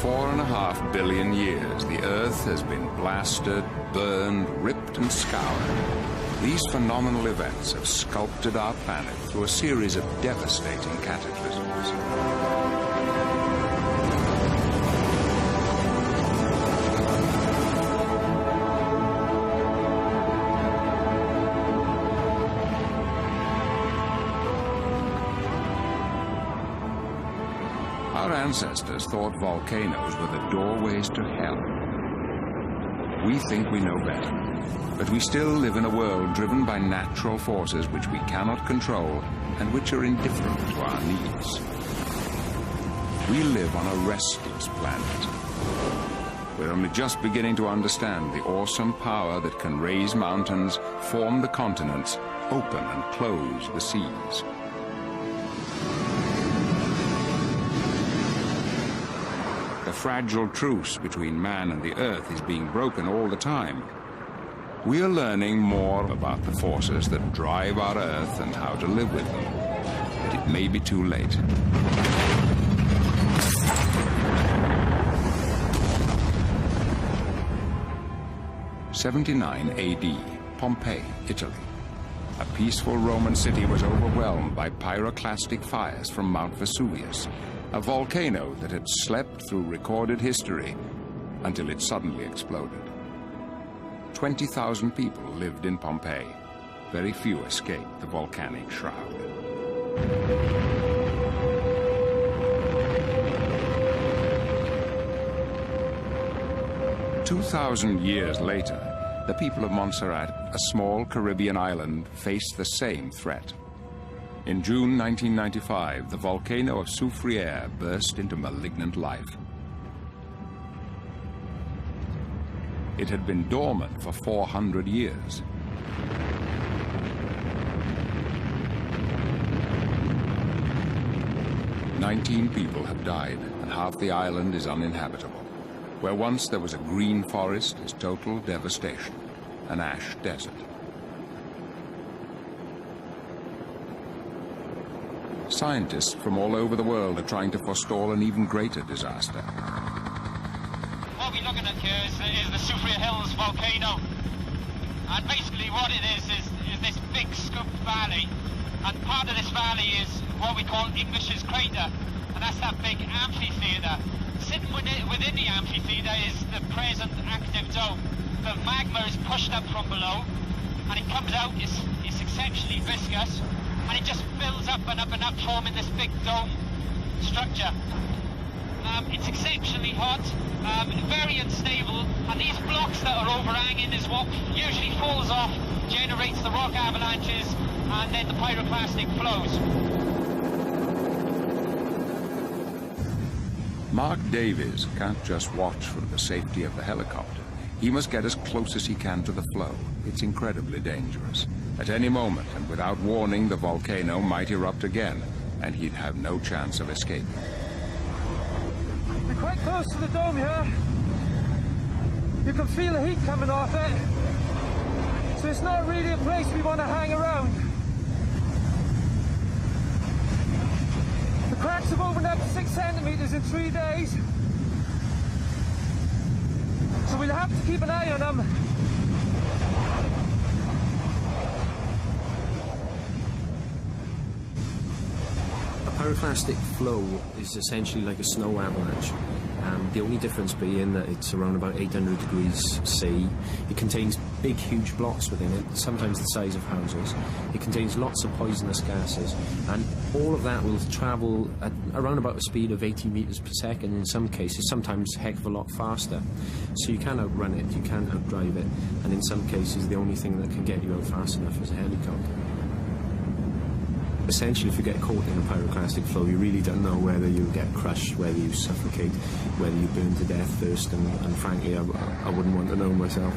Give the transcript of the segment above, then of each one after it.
4.5 billion years, the Earth has been blasted, burned, ripped and scoured. These phenomenal events have sculpted our planet through a series of devastating cataclysms. Our ancestors thought volcanoes were the doorways to hell. We think we know better, but we still live in a world driven by natural forces which we cannot control and which are indifferent to our needs. We live on a restless planet. We're only just beginning to understand the awesome power that can raise mountains, form the continents, open and close the seas. The fragile truce between man and the Earth is being broken all the time. We are learning more about the forces that drive our Earth and how to live with them. But it may be too late. '79 AD, Pompeii, Italy. A peaceful Roman city was overwhelmed by pyroclastic fires from Mount Vesuvius, a volcano that had slept through recorded history until it suddenly exploded. 20,000 people lived in Pompeii. Very few escaped the volcanic shroud. "2,000 years later, the people of Montserrat, a small Caribbean island, faced the same threat. In June 1995, the volcano of Soufriere burst into malignant life. It had been dormant for 400 years. "19 people have died, and half the island is uninhabitable. Where once there was a green forest is total devastation, an ash desert. Scientists from all over the world are trying to forestall an even greater disaster. What we're looking at here is the Soufriere Hills volcano. And basically what it is this big scooped valley. And part of this valley is what we call English's Crater. And that's that big amphitheatre. Sitting within the amphitheatre is the present active dome. The magma is pushed up from below, and it comes out, it's exceptionally viscous, and it just fills up and up and up, forming this big dome structure. It's exceptionally hot, very unstable, and these blocks that are overhanging is what usually falls off, generates the rock avalanches, and then the pyroclastic flows. Mark Davies can't just watch from the safety of the helicopter. He must get as close as he can to the flow. It's incredibly dangerous. At any moment, and without warning, the volcano might erupt again, and he'd have no chance of escaping. We're quite close to the dome here. You can feel the heat coming off it. So it's not really a place we want to hang around. The cracks have opened up 6 centimeters in 3 days. So we'll have to keep an eye on them. Pyroclastic flow is essentially like a snow avalanche. The only difference being that it's around about 800 degrees C. It contains big, huge blocks within it, sometimes the size of houses. It contains lots of poisonous gases, and all of that will travel at around about a speed of 80 meters per second in some cases, sometimes a heck of a lot faster. So you can't outrun it, you can't outdrive it, and in some cases the only thing that can get you out fast enough is a helicopter. Essentially, if you get caught in a pyroclastic flow, you really don't know whether you get crushed, whether you suffocate, whether you burn to death first, and frankly, I wouldn't want to know myself.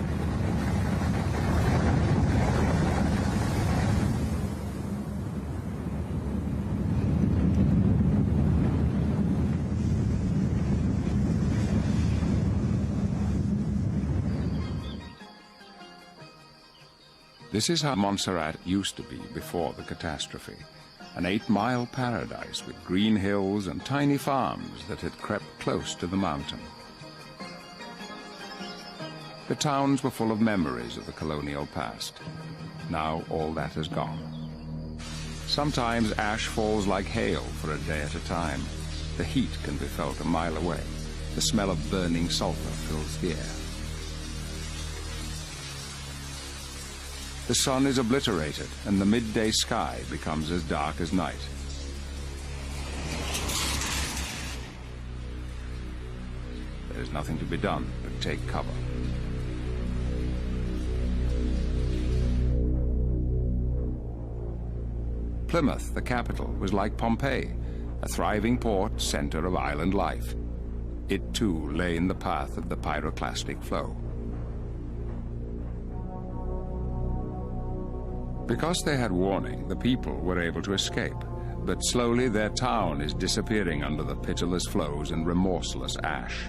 This is how Montserrat used to be before the catastrophe. an 8-mile paradise with green hills and tiny farms that had crept close to the mountain. The towns were full of memories of the colonial past. Now all that has gone. Sometimes ash falls like hail for a day at a time. The heat can be felt a mile away. The smell of burning sulfur fills the air. The sun is obliterated, and the midday sky becomes as dark as night. There is nothing to be done but take cover. Plymouth, the capital, was like Pompeii, a thriving port center of island life. It too lay in the path of the pyroclastic flow. Because they had warning, the people were able to escape, but slowly their town is disappearing under the pitiless flows and remorseless ash.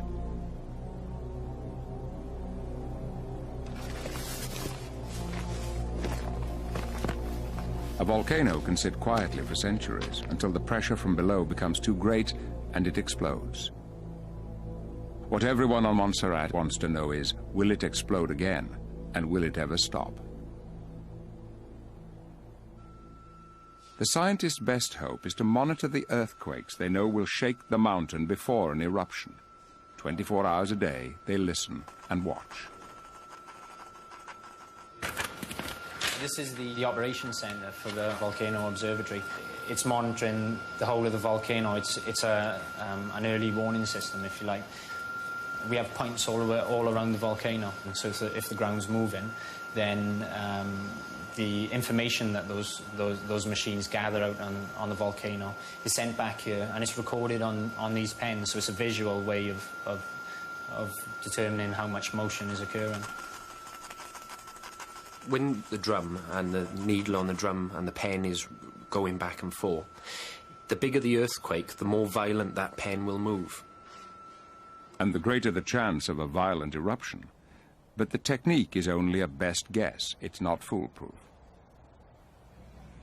A volcano can sit quietly for centuries until the pressure from below becomes too great and it explodes. What everyone on Montserrat wants to know is, will it explode again, and will it ever stop? The scientists' best hope is to monitor the earthquakes they know will shake the mountain before an eruption. 24 hours a day, they listen and watch. This is the operations centre for the Volcano Observatory. It's monitoring the whole of the volcano. It's an early warning system, if you like. We have points all around the volcano, and so if the ground's moving, then the information that those machines gather out on the volcano is sent back here, and it's recorded on these pens, so it's a visual way of determining how much motion is occurring. When the drum and the needle on the drum and the pen is going back and forth, the bigger the earthquake, the more violent that pen will move. And the greater the chance of a violent eruption. But the technique is only a best guess. It's not foolproof.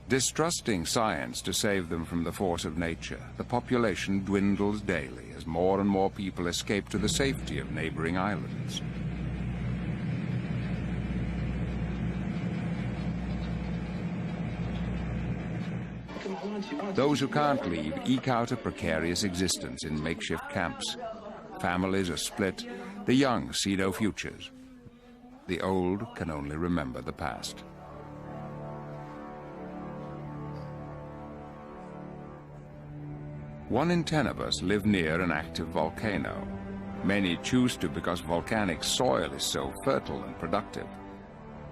Distrusting science to save them from the force of nature, the population dwindles daily as more and more people escape to the safety of neighboring islands. Those who can't leave eke out a precarious existence in makeshift camps. Families are split. The young see no futures. The old can only remember the past. One in 10 of us live near an active volcano. Many choose to because volcanic soil is so fertile and productive.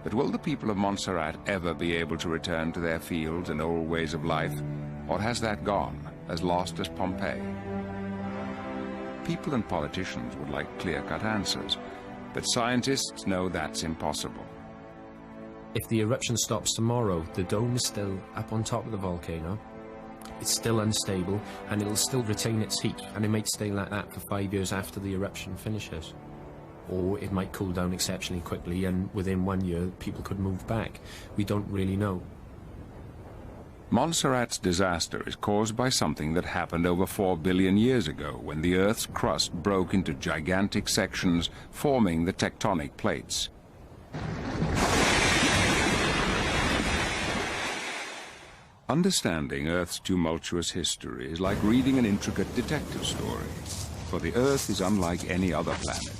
But will the people of Montserrat ever be able to return to their fields and old ways of life? Or has that gone, as lost as Pompeii? People and politicians would like clear-cut answers, but scientists know that's impossible. If the eruption stops tomorrow, the dome is still up on top of the volcano. It's still unstable, and it'll still retain its heat, and it might stay like that for 5 years after the eruption finishes. Or it might cool down exceptionally quickly, and within 1 year, people could move back. We don't really know. Montserrat's disaster is caused by something that happened over 4 billion years ago, when the Earth's crust broke into gigantic sections, forming the tectonic plates. Understanding Earth's tumultuous history is like reading an intricate detective story, for the Earth is unlike any other planet.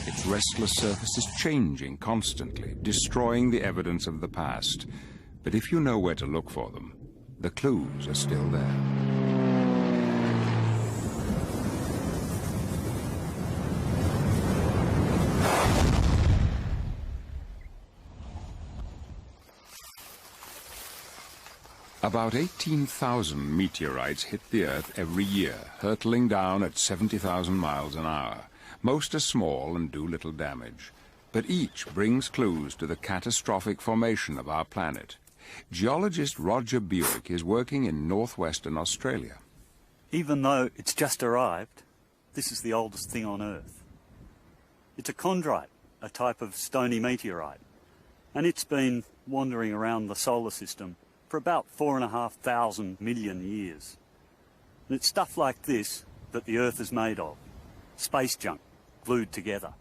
Its restless surface is changing constantly, destroying the evidence of the past. But if you know where to look for them, the clues are still there. About 18,000 meteorites hit the Earth every year, hurtling down at 70,000 miles an hour. Most are small and do little damage, but each brings clues to the catastrophic formation of our planet. Geologist Roger Buick is working in northwestern Australia. Even though it's just arrived, this is the oldest thing on Earth. It's a chondrite, a type of stony meteorite, and it's been wandering around the solar system for about 4,500 million years. And it's stuff like this that the Earth is made of. Space junk, glued together.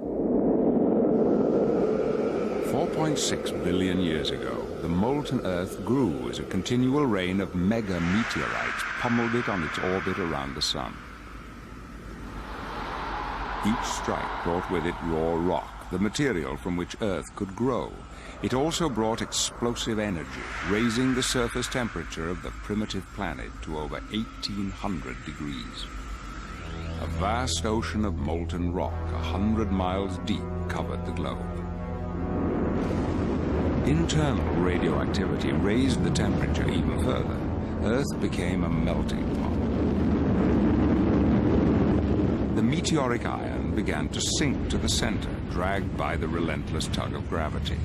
4.6 billion years ago, the molten Earth grew as a continual rain of mega meteorites pummeled it on its orbit around the Sun. Each strike brought with it raw rock, the material from which Earth could grow. It also brought explosive energy, raising the surface temperature of the primitive planet to over 1,800 degrees. A vast ocean of molten rock, 100 miles deep, covered the globe. Internal radioactivity raised the temperature even further. Earth became a melting pot. The meteoric iron began to sink to the center, dragged by the relentless tug of gravity.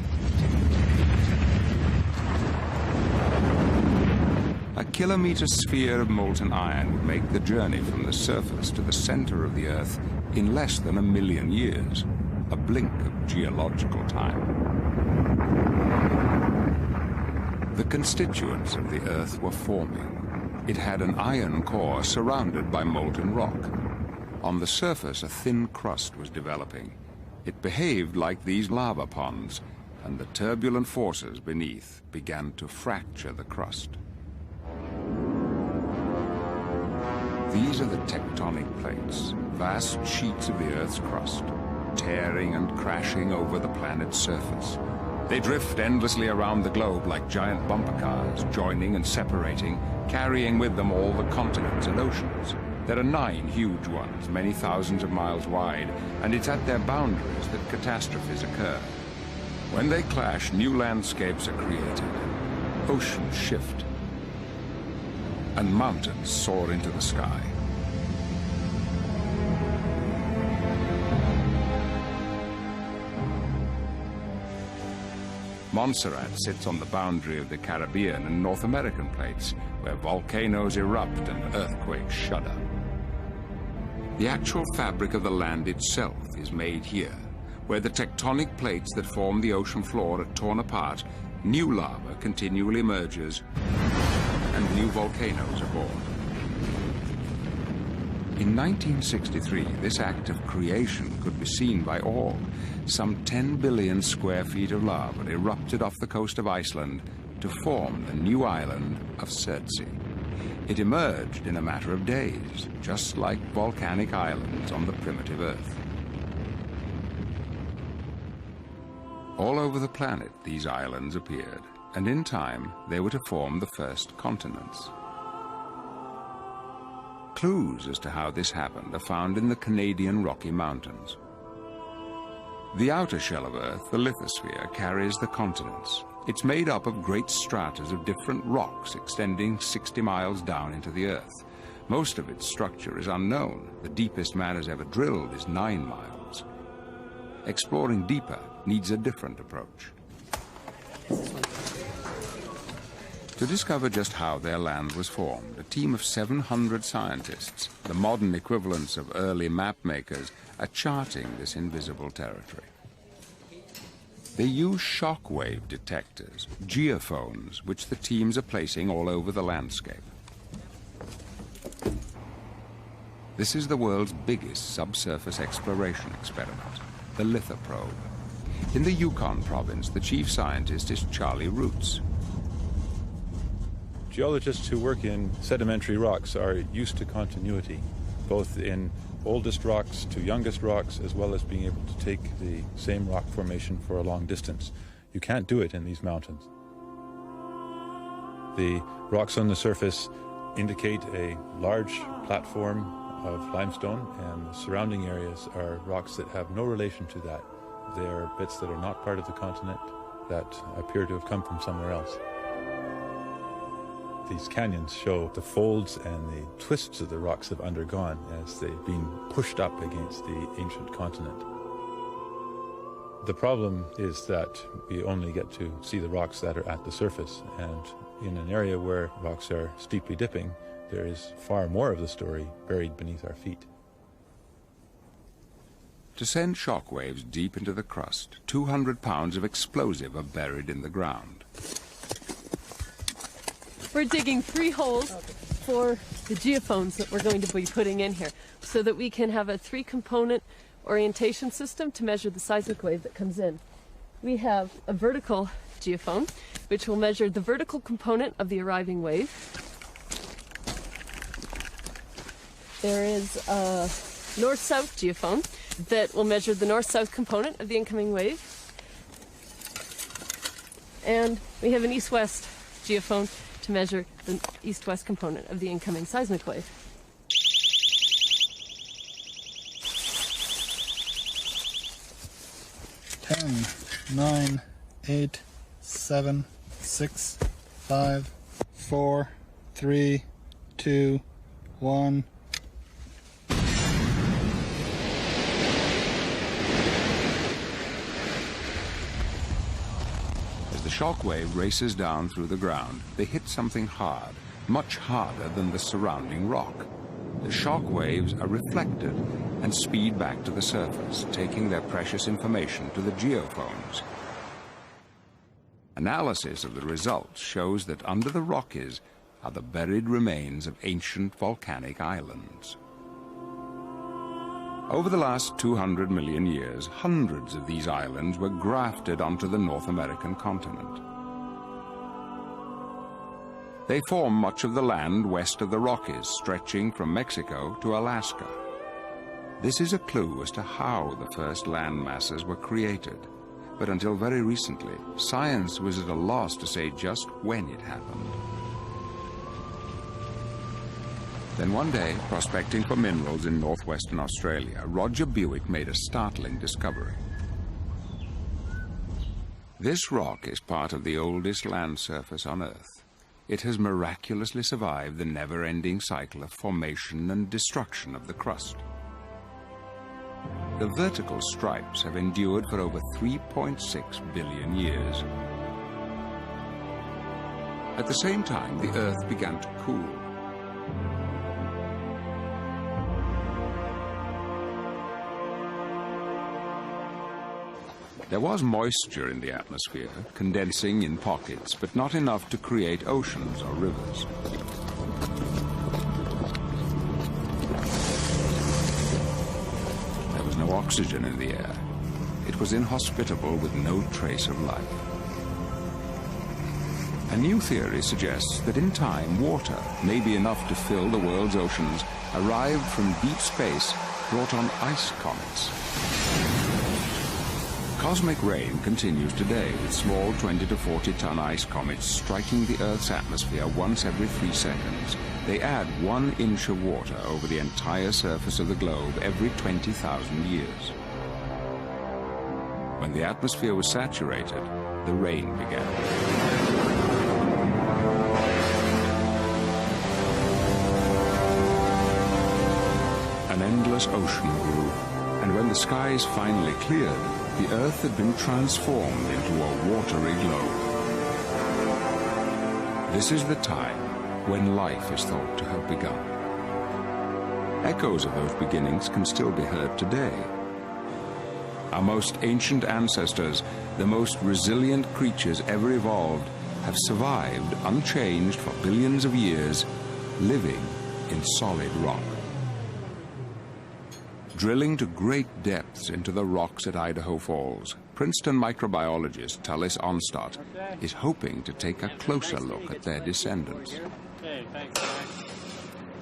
A kilometer sphere of molten iron would make the journey from the surface to the center of the Earth in less than 1 million years, a blink of geological time. The constituents of the Earth were forming. It had an iron core surrounded by molten rock. On the surface, a thin crust was developing. It behaved like these lava ponds, and the turbulent forces beneath began to fracture the crust. These are the tectonic plates, vast sheets of the Earth's crust, tearing and crashing over the planet's surface. They drift endlessly around the globe like giant bumper cars, joining and separating, carrying with them all the continents and oceans. There are 9 huge ones, many thousands of miles wide, and it's at their boundaries that catastrophes occur. When they clash, new landscapes are created, oceans shift, and mountains soar into the sky. Montserrat sits on the boundary of the Caribbean and North American plates, where volcanoes erupt and earthquakes shudder. The actual fabric of the land itself is made here, where the tectonic plates that form the ocean floor are torn apart, new lava continually emerges, and new volcanoes are born. In 1963, this act of creation could be seen by all. Some 10 billion square feet of lava erupted off the coast of Iceland to form the new island of Surtsey. It emerged in a matter of days, just like volcanic islands on the primitive Earth. All over the planet, these islands appeared, and in time, they were to form the first continents. Clues as to how this happened are found in the Canadian Rocky Mountains. The outer shell of Earth, the lithosphere, carries the continents. It's made up of great stratas of different rocks extending 60 miles down into the Earth. Most of its structure is unknown. The deepest man has ever drilled is 9 miles. Exploring deeper needs a different approach. To discover just how their land was formed, a team of 700 scientists, the modern equivalents of early map makers, are charting this invisible territory. They use shock-wave detectors, geophones, which the teams are placing all over the landscape. This is the world's biggest subsurface exploration experiment, the lithoprobe. In the Yukon province, the chief scientist is Charlie Roots. Geologists who work in sedimentary rocks are used to continuity, both in oldest rocks to youngest rocks, as well as being able to take the same rock formation for a long distance. You can't do it in these mountains. The rocks on the surface indicate a large platform of limestone, and the surrounding areas are rocks that have no relation to that. They are bits that are not part of the continent that appear to have come from somewhere else. These canyons show the folds and the twists that the rocks have undergone as they've been pushed up against the ancient continent. The problem is that we only get to see the rocks that are at the surface, and in an area where rocks are steeply dipping, there is far more of the story buried beneath our feet. To send shock waves deep into the crust, 200 pounds of explosive are buried in the ground. We're digging 3 holes for the geophones that we're going to be putting in here so that we can have a 3-component orientation system to measure the seismic wave that comes in. We have a vertical geophone, which will measure the vertical component of the arriving wave. There is a north-south geophone that will measure the north-south component of the incoming wave. And we have an east-west geophone to measure the east-west component of the incoming seismic wave. 10, 9, 8, 7, 6, 5, 4, 3, 2, 1. The shock wave races down through the ground. They hit something hard, much harder than the surrounding rock. The shock waves are reflected and speed back to the surface, taking their precious information to the geophones. Analysis of the results shows that under the Rockies are the buried remains of ancient volcanic islands. Over the last 200 million years, hundreds of these islands were grafted onto the North American continent. They form much of the land west of the Rockies, stretching from Mexico to Alaska. This is a clue as to how the first land masses were created. But until very recently, science was at a loss to say just when it happened. Then one day, prospecting for minerals in northwestern Australia, Roger Buick made a startling discovery. This rock is part of the oldest land surface on Earth. It has miraculously survived the never-ending cycle of formation and destruction of the crust. The vertical stripes have endured for over 3.6 billion years. At the same time, the Earth began to cool. There was moisture in the atmosphere, condensing in pockets, but not enough to create oceans or rivers. There was no oxygen in the air. It was inhospitable with no trace of life. A new theory suggests that in time, water, maybe enough to fill the world's oceans, arrived from deep space, brought on ice comets. Cosmic rain continues today, with small 20 to 40-ton ice comets striking the Earth's atmosphere once every 3 seconds. They add 1 inch of water over the entire surface of the globe every 20,000 years. When the atmosphere was saturated, the rain began. An endless ocean grew, and when the skies finally cleared, the Earth had been transformed into a watery globe. This is the time when life is thought to have begun. Echoes of those beginnings can still be heard today. Our most ancient ancestors, the most resilient creatures ever evolved, have survived unchanged for billions of years, living in solid rock. Drilling to great depths into the rocks at Idaho Falls, Princeton microbiologist Tallis Onstott is hoping to take a closer look at their descendants.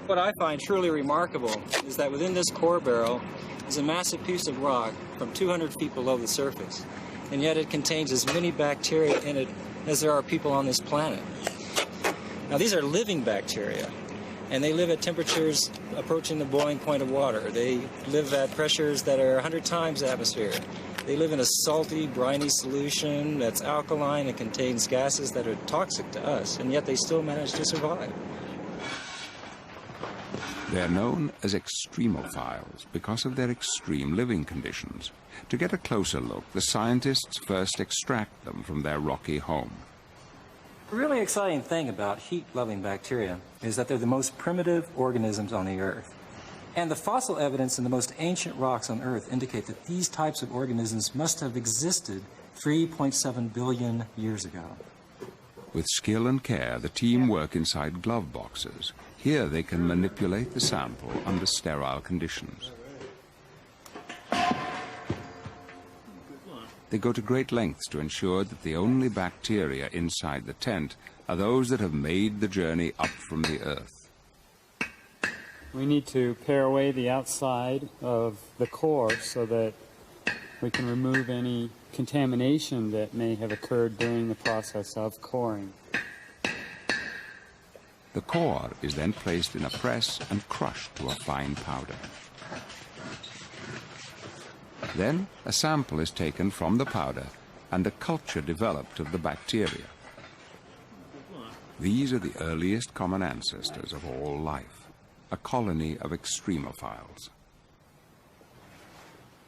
What I find truly remarkable is that within this core barrel is a massive piece of rock from 200 feet below the surface, and yet it contains as many bacteria in it as there are people on this planet. Now, these are living bacteria, and they live at temperatures approaching the boiling point of water. They live at pressures that are 100 times the atmosphere. They live in a salty, briny solution that's alkaline and contains gases that are toxic to us, and yet they still manage to survive. They're known as extremophiles because of their extreme living conditions. To get a closer look, the scientists first extract them from their rocky home. The really exciting thing about heat-loving bacteria is that they're the most primitive organisms on the Earth. And the fossil evidence in the most ancient rocks on Earth indicate that these types of organisms must have existed 3.7 billion years ago. With skill and care, the team work inside glove boxes. Here they can manipulate the sample under sterile conditions. They go to great lengths to ensure that the only bacteria inside the tent are those that have made the journey up from the earth. We need to pare away the outside of the core so that we can remove any contamination that may have occurred during the process of coring. The core is then placed in a press and crushed to a fine powder. Then a sample is taken from the powder and a culture developed of the bacteria. These are the earliest common ancestors of all life, a colony of extremophiles.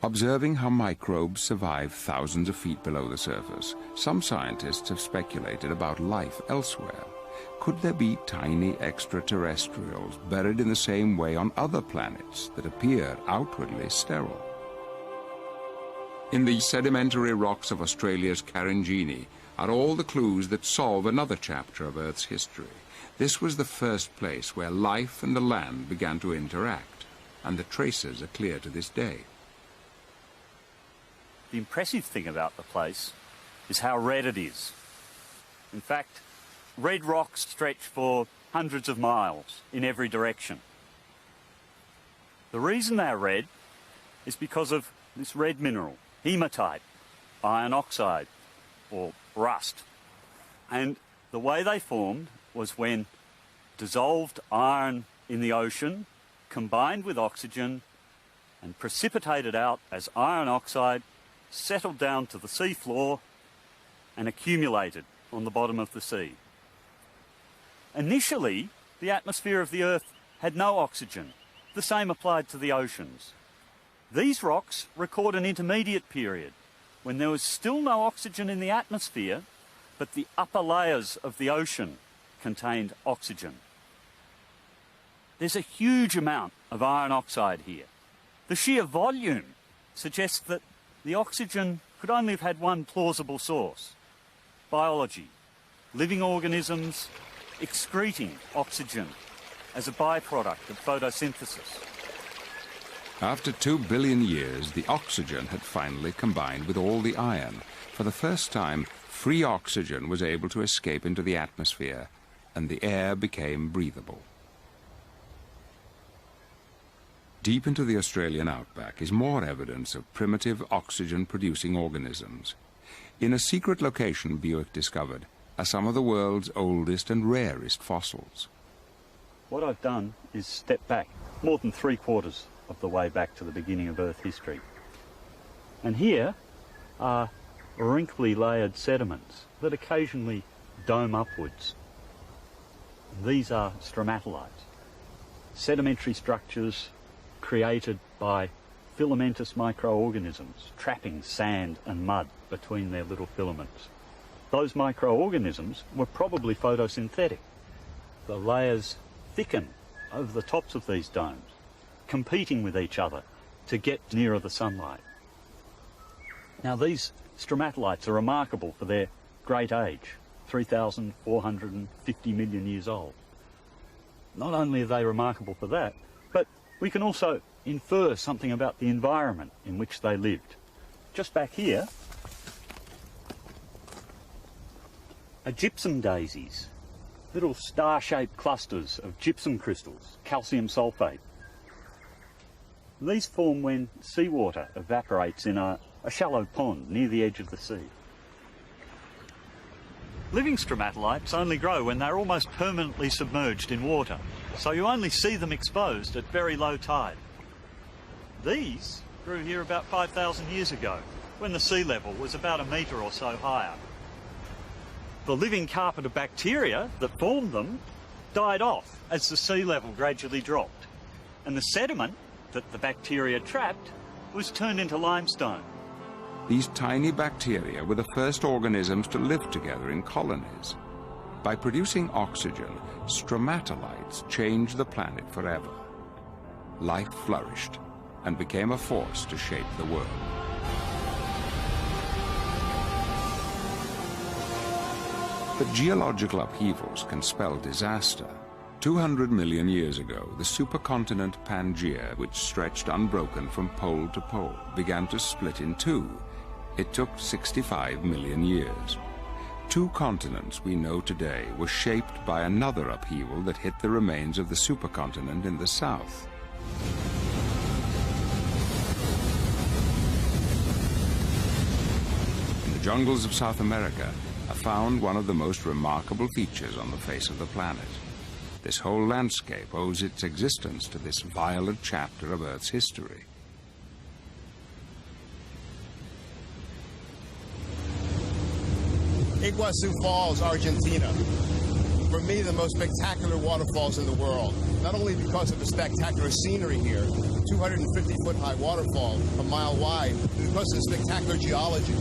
Observing how microbes survive thousands of feet below the surface, some scientists have speculated about life elsewhere. Could there be tiny extraterrestrials buried in the same way on other planets that appear outwardly sterile? In the sedimentary rocks of Australia's Karenjini are all the clues that solve another chapter of Earth's history. This was the first place where life and the land began to interact, and the traces are clear to this day. The impressive thing about the place is how red it is. In fact, red rocks stretch for hundreds of miles in every direction. The reason they're red is because of this red mineral, hematite, iron oxide, or rust. And the way they formed was when dissolved iron in the ocean combined with oxygen and precipitated out as iron oxide, settled down to the sea floor and accumulated on the bottom of the sea. Initially, the atmosphere of the Earth had no oxygen. The same applied to the oceans. These rocks record an intermediate period when there was still no oxygen in the atmosphere, but the upper layers of the ocean contained oxygen. There's a huge amount of iron oxide here. The sheer volume suggests that the oxygen could only have had one plausible source: biology, living organisms excreting oxygen as a byproduct of photosynthesis. After 2 billion years, the oxygen had finally combined with all the iron. For the first time, free oxygen was able to escape into the atmosphere, and the air became breathable. Deep into the Australian outback is more evidence of primitive oxygen-producing organisms. In a secret location Buick discovered are some of the world's oldest and rarest fossils. What I've done is step back more than 3/4 of the way back to the beginning of Earth history. And here are wrinkly layered sediments that occasionally dome upwards. These are stromatolites, sedimentary structures created by filamentous microorganisms trapping sand and mud between their little filaments. Those microorganisms were probably photosynthetic. The layers thicken over the tops of these domes, competing with each other to get nearer the sunlight. Now, these stromatolites are remarkable for their great age, 3,450 million years old. Not only are they remarkable for that, but we can also infer something about the environment in which they lived. Just back here are gypsum daisies, little star-shaped clusters of gypsum crystals, calcium sulfate. These form when seawater evaporates in a shallow pond near the edge of the sea. Living stromatolites only grow when they're almost permanently submerged in water, so you only see them exposed at very low tide. These grew here about 5,000 years ago, when the sea level was about 1 metre or so higher. The living carpet of bacteria that formed them died off as the sea level gradually dropped, and the sediment that the bacteria trapped was turned into limestone. These tiny bacteria were the first organisms to live together in colonies. By producing oxygen, stromatolites changed the planet forever. Life flourished and became a force to shape the world. But geological upheavals can spell disaster. 200 million years ago, the supercontinent Pangaea, which stretched unbroken from pole to pole, began to split in two. It took 65 million years. Two continents we know today were shaped by another upheaval that hit the remains of the supercontinent in the south. In the jungles of South America are found one of the most remarkable features on the face of the planet. This whole landscape owes its existence to this violent chapter of Earth's history. Iguazu Falls, Argentina. For me, the most spectacular waterfalls in the world. Not only because of the spectacular scenery here, 250-foot-high waterfall, a mile wide, but because of the spectacular geology.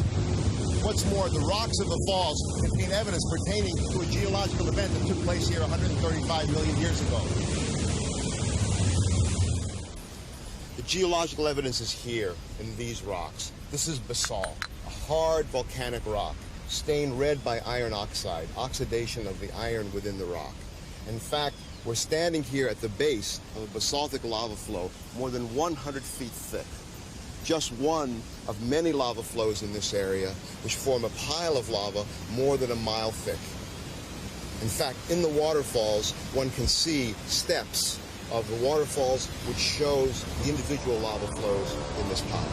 What's more, the rocks of the falls contain evidence pertaining to a geological event that took place here 135 million years ago. The geological evidence is here in these rocks. This is basalt, a hard volcanic rock, stained red by iron oxide, oxidation of the iron within the rock. In fact, we're standing here at the base of a basaltic lava flow more than 100 feet thick. Just one of many lava flows in this area, which form a pile of lava more than a mile thick. In fact, in the waterfalls, one can see steps of the waterfalls, which shows the individual lava flows in this pile.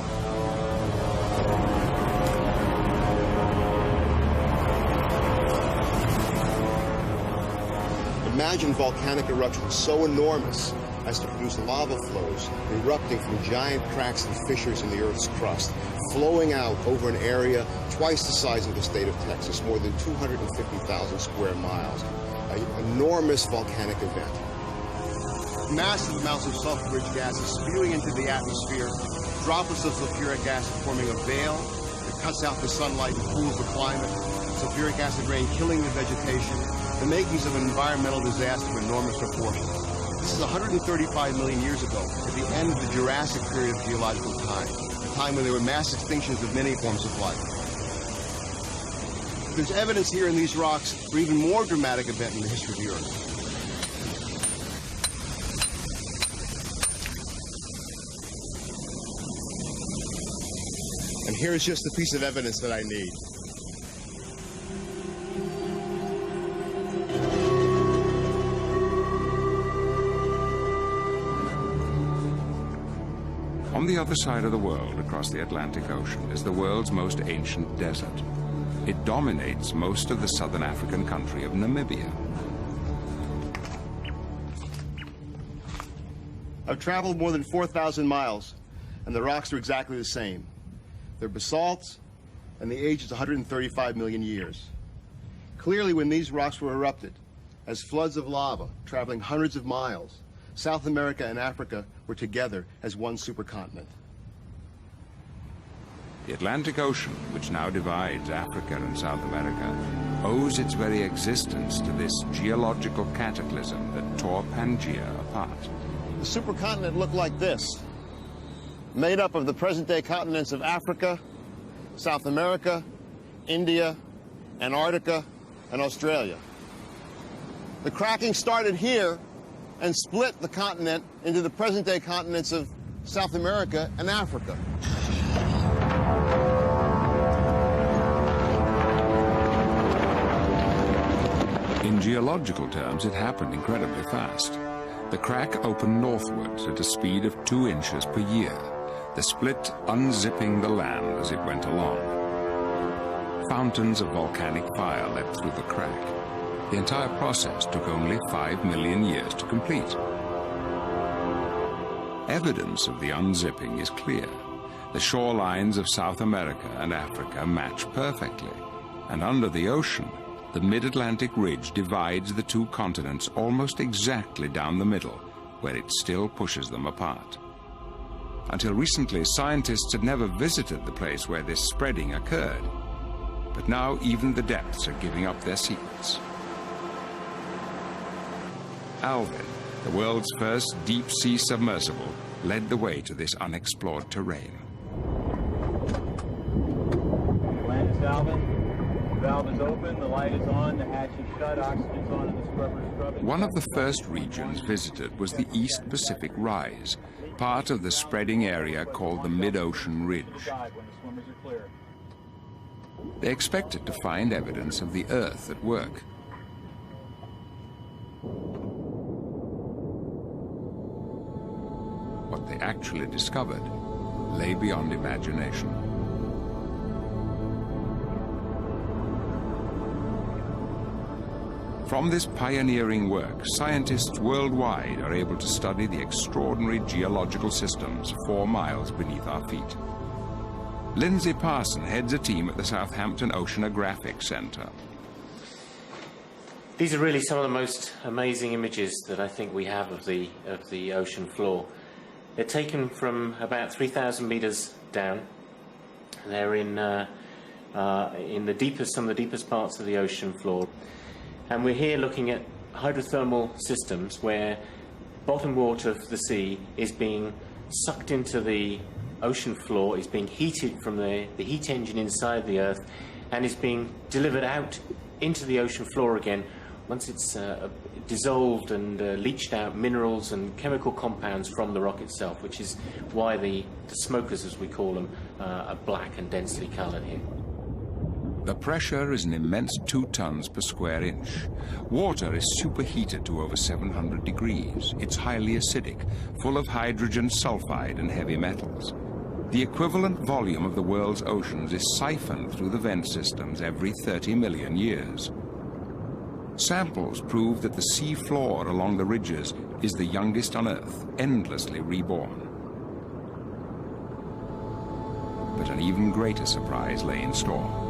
Imagine volcanic eruptions so enormous as to produce lava flows erupting from giant cracks and fissures in the Earth's crust, flowing out over an area twice the size of the state of Texas, more than 250,000 square miles. An enormous volcanic event. Massive amounts of sulfur-rich gases spewing into the atmosphere, droplets of sulfuric acid forming a veil that cuts out the sunlight and cools the climate, sulfuric acid rain killing the vegetation, the makings of an environmental disaster of enormous proportions. This is 135 million years ago, at the end of the Jurassic period of geological time, a time when there were mass extinctions of many forms of life. There's evidence here in these rocks for even more dramatic event in the history of the Earth. And here's just the piece of evidence that I need. On the other side of the world, across the Atlantic Ocean, is the world's most ancient desert. It dominates most of the southern African country of Namibia. I've traveled more than 4,000 miles, and the rocks are exactly the same. They're basalts, and the age is 135 million years. Clearly, when these rocks were erupted, as floods of lava traveling hundreds of miles, South America and Africa were together as one supercontinent. The Atlantic Ocean, which now divides Africa and South America, owes its very existence to this geological cataclysm that tore Pangaea apart. The supercontinent looked like this, made up of the present-day continents of Africa, South America, India, Antarctica, and Australia. The cracking started here and split the continent into the present-day continents of South America and Africa. In geological terms, it happened incredibly fast. The crack opened northwards at a speed of 2 inches per year, the split unzipping the land as it went along. Fountains of volcanic fire leapt through the crack. The entire process took only 5 million years to complete. Evidence of the unzipping is clear. The shorelines of South America and Africa match perfectly, and under the ocean, the mid-Atlantic ridge divides the two continents almost exactly down the middle, where it still pushes them apart. Until recently, scientists had never visited the place where this spreading occurred, but now even the depths are giving up their secrets. Alvin, the world's first deep-sea submersible, led the way to this unexplored terrain. Land is Alvin. Valve is open, the light is on, the hatch is shut, oxygen's on, and the scrubber is scrubbing. One of the first regions visited was the East Pacific Rise, part of the spreading area called the Mid-Ocean Ridge. They expected to find evidence of the Earth at work. What they actually discovered lay beyond imagination. From this pioneering work, scientists worldwide are able to study the extraordinary geological systems 4 miles beneath our feet. Lindsay Parson heads a team at the Southampton Oceanographic Centre. These are really some of the most amazing images that I think we have of the ocean floor. They're taken from about 3,000 meters down. They're in the deepest, some of the deepest parts of the ocean floor. And we're here looking at hydrothermal systems where bottom water of the sea is being sucked into the ocean floor, is being heated from the heat engine inside the Earth, and is being delivered out into the ocean floor again once it's dissolved and leached out minerals and chemical compounds from the rock itself, which is why the smokers, as we call them, are black and densely coloured here. The pressure is an immense 2 tons per square inch. Water is superheated to over 700 degrees. It's highly acidic, full of hydrogen sulfide and heavy metals. The equivalent volume of the world's oceans is siphoned through the vent systems every 30 million years. Samples prove that the sea floor along the ridges is the youngest on Earth, endlessly reborn. But an even greater surprise lay in store.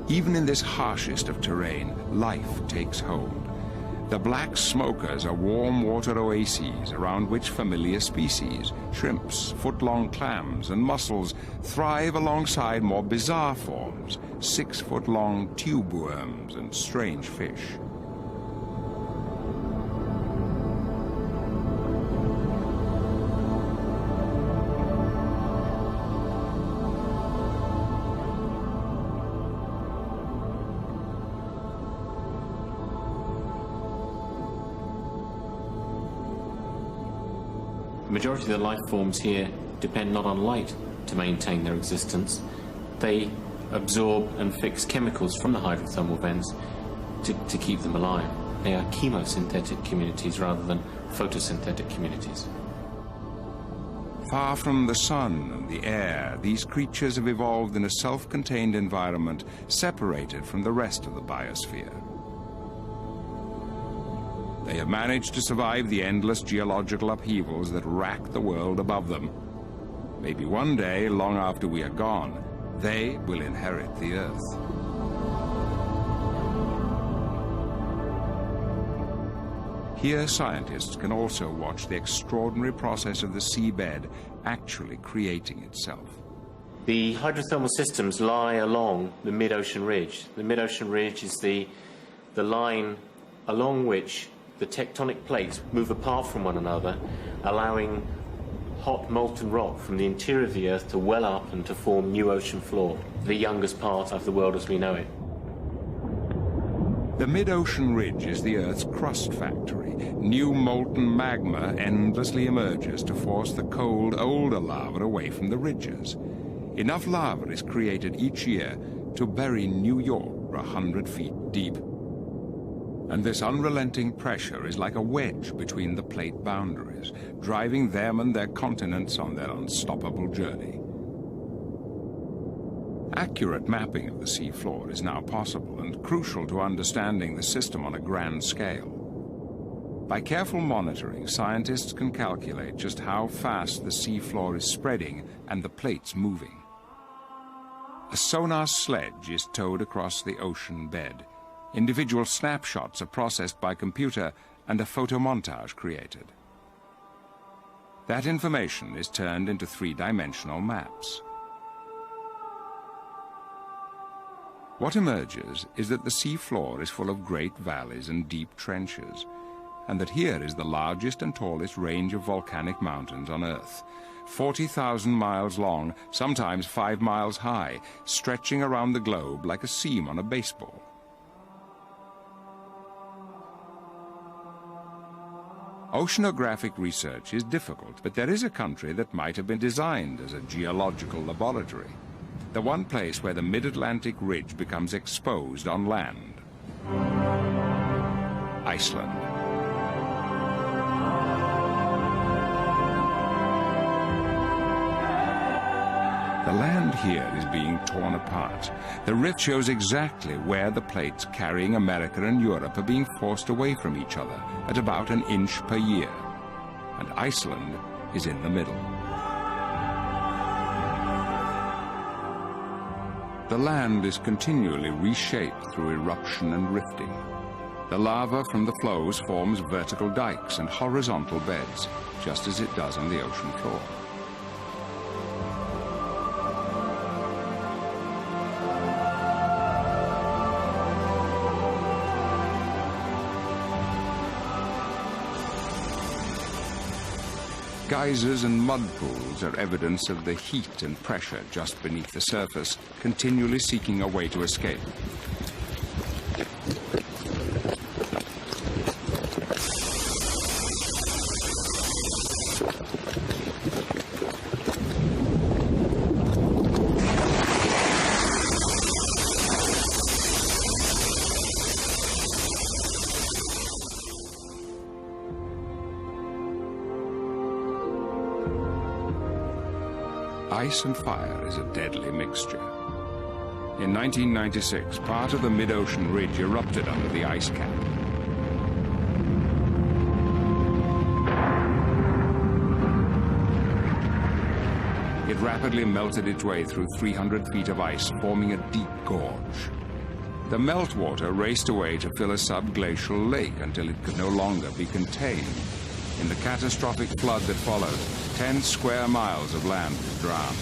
Even in this harshest of terrain, life takes hold. The black smokers are warm water oases around which familiar species, shrimps, foot-long clams and mussels, thrive alongside more bizarre forms, 6-foot-long tube worms and strange fish. The majority of the life forms here depend not on light to maintain their existence. They absorb and fix chemicals from the hydrothermal vents to keep them alive. They are chemosynthetic communities rather than photosynthetic communities. Far from the sun and the air, these creatures have evolved in a self-contained environment separated from the rest of the biosphere. They have managed to survive the endless geological upheavals that rack the world above them. Maybe one day, long after we are gone, they will inherit the Earth. Here, scientists can also watch the extraordinary process of the seabed actually creating itself. The hydrothermal systems lie along the mid-ocean ridge. The mid-ocean ridge is the line along which the tectonic plates move apart from one another, allowing hot molten rock from the interior of the Earth to well up and to form new ocean floor, the youngest part of the world as we know it. The mid-ocean ridge is the Earth's crust factory. New molten magma endlessly emerges to force the cold, older lava away from the ridges. Enough lava is created each year to bury New York 100 feet deep. And this unrelenting pressure is like a wedge between the plate boundaries, driving them and their continents on their unstoppable journey. Accurate mapping of the seafloor is now possible and crucial to understanding the system on a grand scale. By careful monitoring, scientists can calculate just how fast the seafloor is spreading and the plates moving. A sonar sledge is towed across the ocean bed. Individual snapshots are processed by computer and a photomontage created. That information is turned into 3-dimensional maps. What emerges is that the seafloor is full of great valleys and deep trenches. and that here is the largest and tallest range of volcanic mountains on Earth. 40,000 miles long, sometimes 5 miles high, stretching around the globe like a seam on a baseball. Oceanographic research is difficult, but there is a country that might have been designed as a geological laboratory. The one place where the mid-Atlantic ridge becomes exposed on land. Iceland. The land here is being torn apart. The rift shows exactly where the plates carrying America and Europe are being forced away from each other at about an inch per year. And Iceland is in the middle. The land is continually reshaped through eruption and rifting. The lava from the flows forms vertical dikes and horizontal beds, just as it does on the ocean floor. Geysers and mud pools are evidence of the heat and pressure just beneath the surface, continually seeking a way to escape. Ice and fire is a deadly mixture. In 1996, part of the mid-ocean ridge erupted under the ice cap. It rapidly melted its way through 300 feet of ice, forming a deep gorge. The meltwater raced away to fill a subglacial lake until it could no longer be contained. In the catastrophic flood that followed, 10 square miles of land drowned.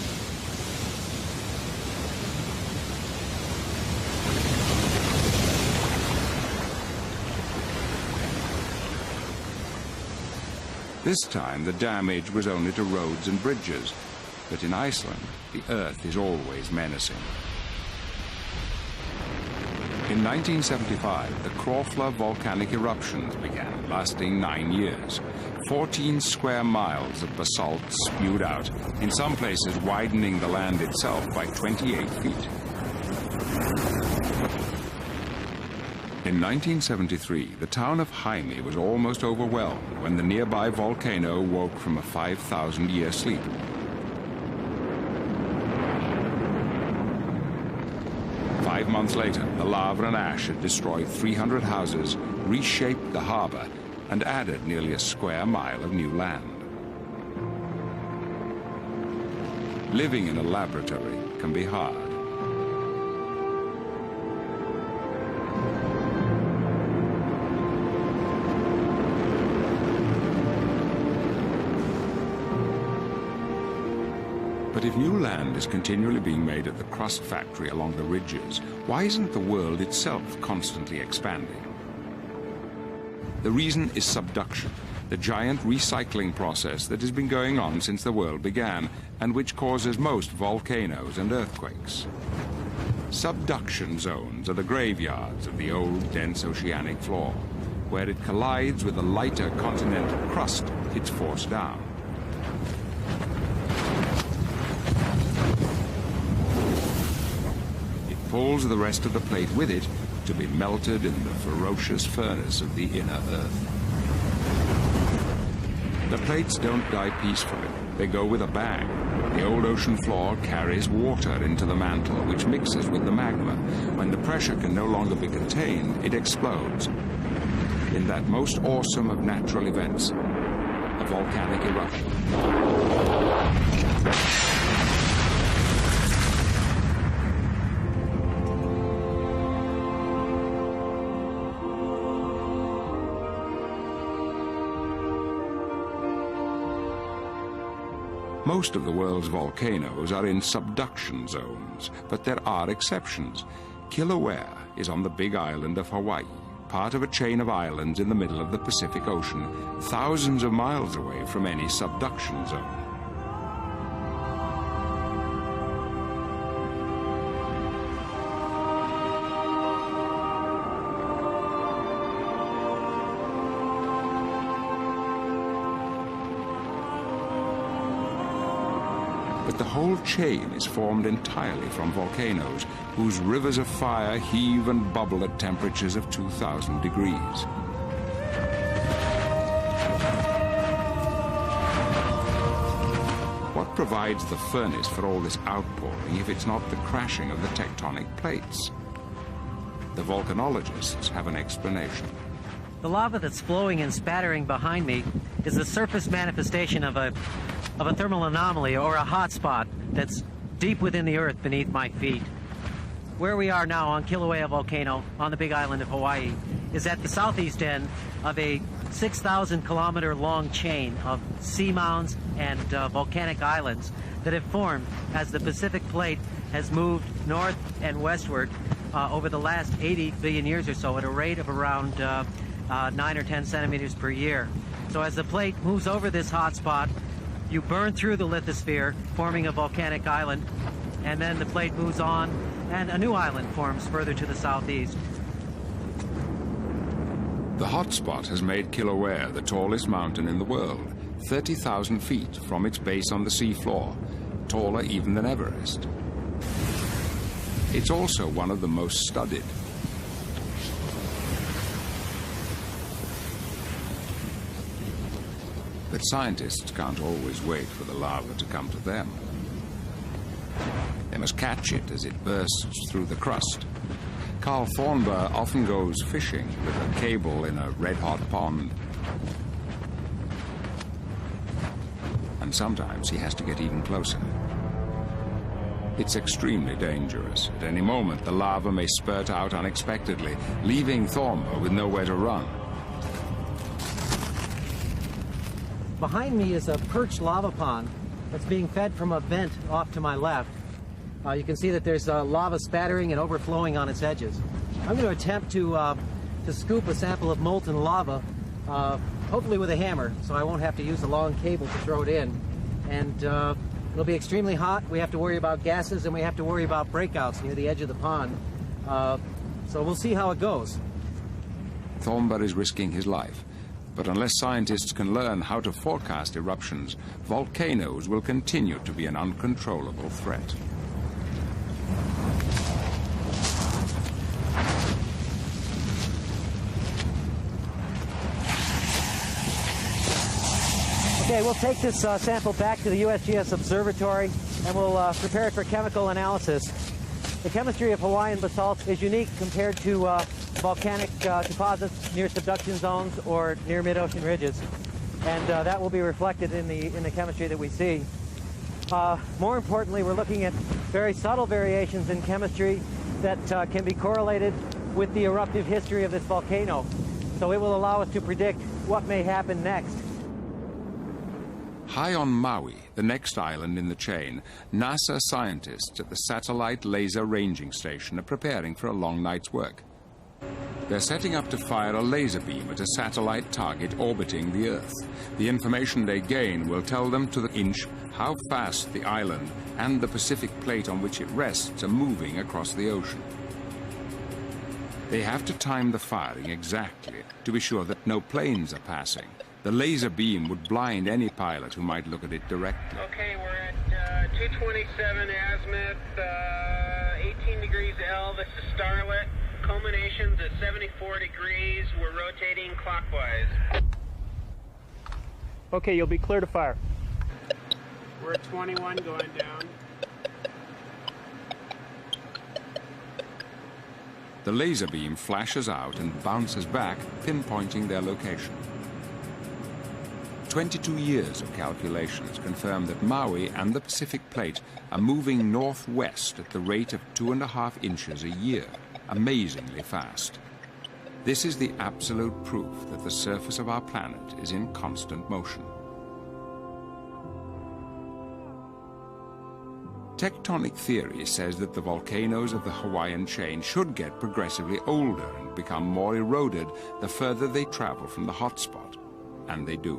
This time, the damage was only to roads and bridges, but in Iceland, the earth is always menacing. In 1975, the Krofla volcanic eruptions began, lasting 9 years. 14 square miles of basalt spewed out, in some places widening the land itself by 28 feet. In 1973, the town of Jaime was almost overwhelmed when the nearby volcano woke from a 5,000-year sleep. Five months later, the lava and ash had destroyed 300 houses, reshaped the harbor, and added nearly a square mile of new land. Living in a laboratory can be hard. But if new land is continually being made at the crust factory along the ridges, why isn't the world itself constantly expanding? The reason is subduction, the giant recycling process that has been going on since the world began and which causes most volcanoes and earthquakes. Subduction zones are the graveyards of the old, dense oceanic floor. Where it collides with the lighter continental crust, it's forced down. It pulls the rest of the plate with it to be melted in the ferocious furnace of the inner earth. The plates don't die peacefully. They go with a bang. The old ocean floor carries water into the mantle, which mixes with the magma. When the pressure can no longer be contained, it explodes. In that most awesome of natural events, a volcanic eruption. Most of the world's volcanoes are in subduction zones, but there are exceptions. Kilauea is on the big island of Hawaii. part of a chain of islands in the middle of the Pacific Ocean, thousands of miles away from any subduction zone. But the whole chain is formed entirely from volcanoes, whose rivers of fire heave and bubble at temperatures of 2,000 degrees. What provides the furnace for all this outpouring if it's not the crashing of the tectonic plates? The volcanologists have an explanation. The lava that's flowing and spattering behind me is the surface manifestation of a thermal anomaly, or a hot spot that's deep within the earth beneath my feet. Where we are now on Kilauea volcano on the big island of Hawaii is at the southeast end of a 6,000 kilometer long chain of seamounds and volcanic islands that have formed as the Pacific plate has moved north and westward over the last 80 billion years or so at a rate of around 9 or 10 centimeters per year. So as the plate moves over this hot spot, you burn through the lithosphere, forming a volcanic island, and then the plate moves on, and a new island forms further to the southeast. The hotspot has made Kilauea the tallest mountain in the world, 30,000 feet from its base on the seafloor, taller even than Everest. It's also one of the most studied. But scientists can't always wait for the lava to come to them. They must catch it as it bursts through the crust. Carl Thornburg often goes fishing with a cable in a red-hot pond. And sometimes he has to get even closer. It's extremely dangerous. At any moment, the lava may spurt out unexpectedly, leaving Thornburg with nowhere to run. Behind me is a perched lava pond that's being fed from a vent off to my left. You can see that there's lava spattering and overflowing on its edges. I'm going to attempt to scoop a sample of molten lava, hopefully with a hammer, so I won't have to use a long cable to throw it in. And it'll be extremely hot. We have to worry about gases, and we have to worry about breakouts near the edge of the pond. So we'll see how it goes. Thornburg is risking his life. But unless scientists can learn how to forecast eruptions, volcanoes will continue to be an uncontrollable threat. Okay, we'll take this sample back to the USGS Observatory and we'll prepare it for chemical analysis. The chemistry of Hawaiian basalt is unique compared to volcanic deposits near subduction zones or near mid-ocean ridges, and that will be reflected in the chemistry that we see. More importantly, we're looking at very subtle variations in chemistry that can be correlated with the eruptive history of this volcano. So it will allow us to predict what may happen next. High on Maui, the next island in the chain, NASA scientists at the Satellite Laser Ranging Station are preparing for a long night's work. They're setting up to fire a laser beam at a satellite target orbiting the Earth. The information they gain will tell them to the inch how fast the island and the Pacific plate on which it rests are moving across the ocean. They have to time the firing exactly to be sure that no planes are passing. The laser beam would blind any pilot who might look at it directly. Okay, we're at 227 azimuth, 18 degrees L. This is starlit. Culmination's at 74 degrees. We're rotating clockwise. Okay, you'll be clear to fire. We're at 21 going down. The laser beam flashes out and bounces back, pinpointing their location. 22 years of calculations confirm that Maui and the Pacific plate are moving northwest at the rate of 2.5 inches a year, amazingly fast. This is the absolute proof that the surface of our planet is in constant motion. Tectonic theory says that the volcanoes of the Hawaiian chain should get progressively older and become more eroded the further they travel from the hotspot, and they do.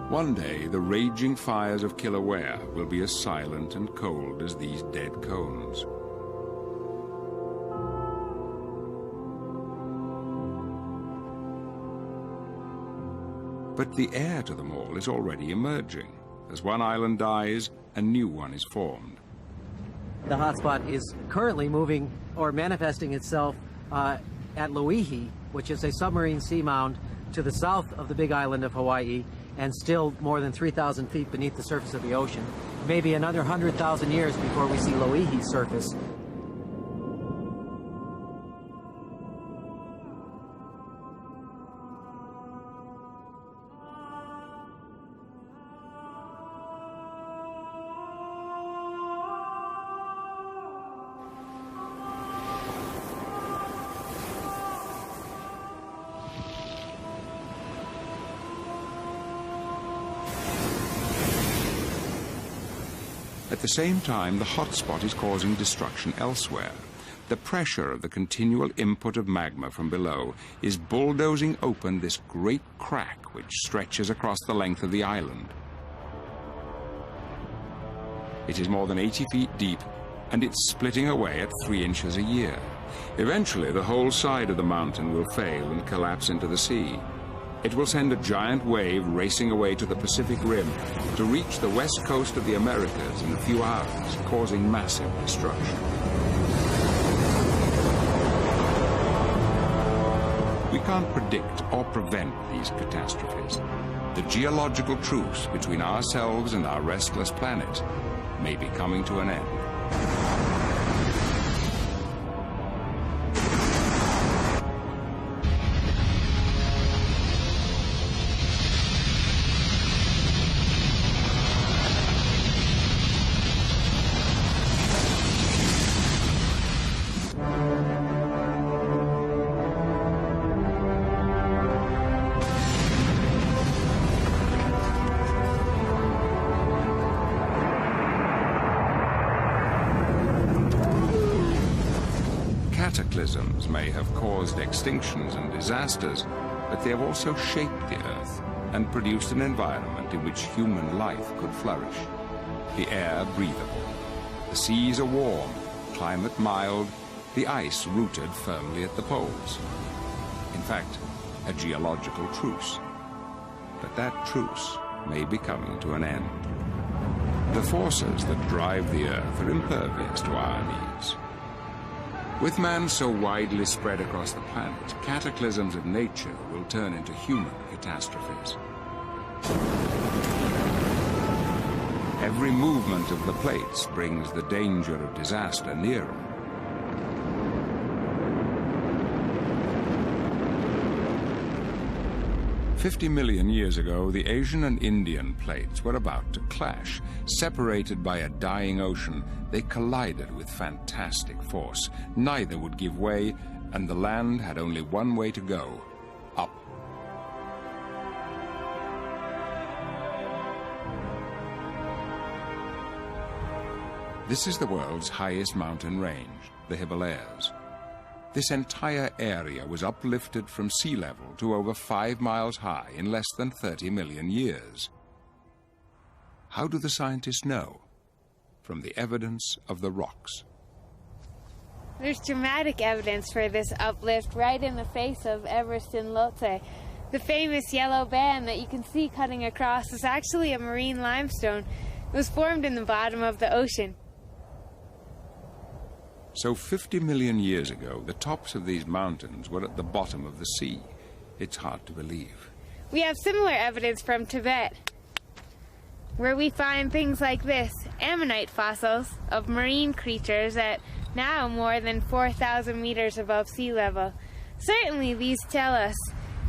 One day, the raging fires of Kilauea will be as silent and cold as these dead cones. But the heir to them all is already emerging. As one island dies, a new one is formed. The hotspot is currently moving or manifesting itself at Loihi, which is a submarine seamound to the south of the big island of Hawaii and still more than 3,000 feet beneath the surface of the ocean. Maybe another 100,000 years before we see Loihi's surface. At the same time, the hotspot is causing destruction elsewhere. The pressure of the continual input of magma from below is bulldozing open this great crack which stretches across the length of the island. It is more than 80 feet deep, and it's splitting away at 3 inches a year. Eventually, the whole side of the mountain will fail and collapse into the sea. It will send a giant wave racing away to the Pacific Rim to reach the west coast of the Americas in a few hours, causing massive destruction. We can't predict or prevent these catastrophes. The geological truce between ourselves and our restless planet may be coming to an end. Cataclysms may have caused extinctions and disasters, but they have also shaped the Earth and produced an environment in which human life could flourish. The air breathable, the seas are warm, climate mild, the ice rooted firmly at the poles. In fact, a geological truce. But that truce may be coming to an end. The forces that drive the Earth are impervious to our needs. With man so widely spread across the planet, cataclysms of nature will turn into human catastrophes. Every movement of the plates brings the danger of disaster nearer. "50 million years ago, the Asian and Indian plates were about to clash. Separated by a dying ocean, they collided with fantastic force. Neither would give way, and the land had only one way to go: up. This is the world's highest mountain range, the Himalayas. This entire area was uplifted from sea level to over 5 miles high in less than 30 million years. How do the scientists know? From the evidence of the rocks. There's dramatic evidence for this uplift right in the face of Everest and Lhotse. The famous yellow band that you can see cutting across is actually a marine limestone. It was formed in the bottom of the ocean. So 50 million years ago, the tops of these mountains were at the bottom of the sea. It's hard to believe. We have similar evidence from Tibet, where we find things like this, ammonite fossils of marine creatures at now more than 4,000 meters above sea level. Certainly these tell us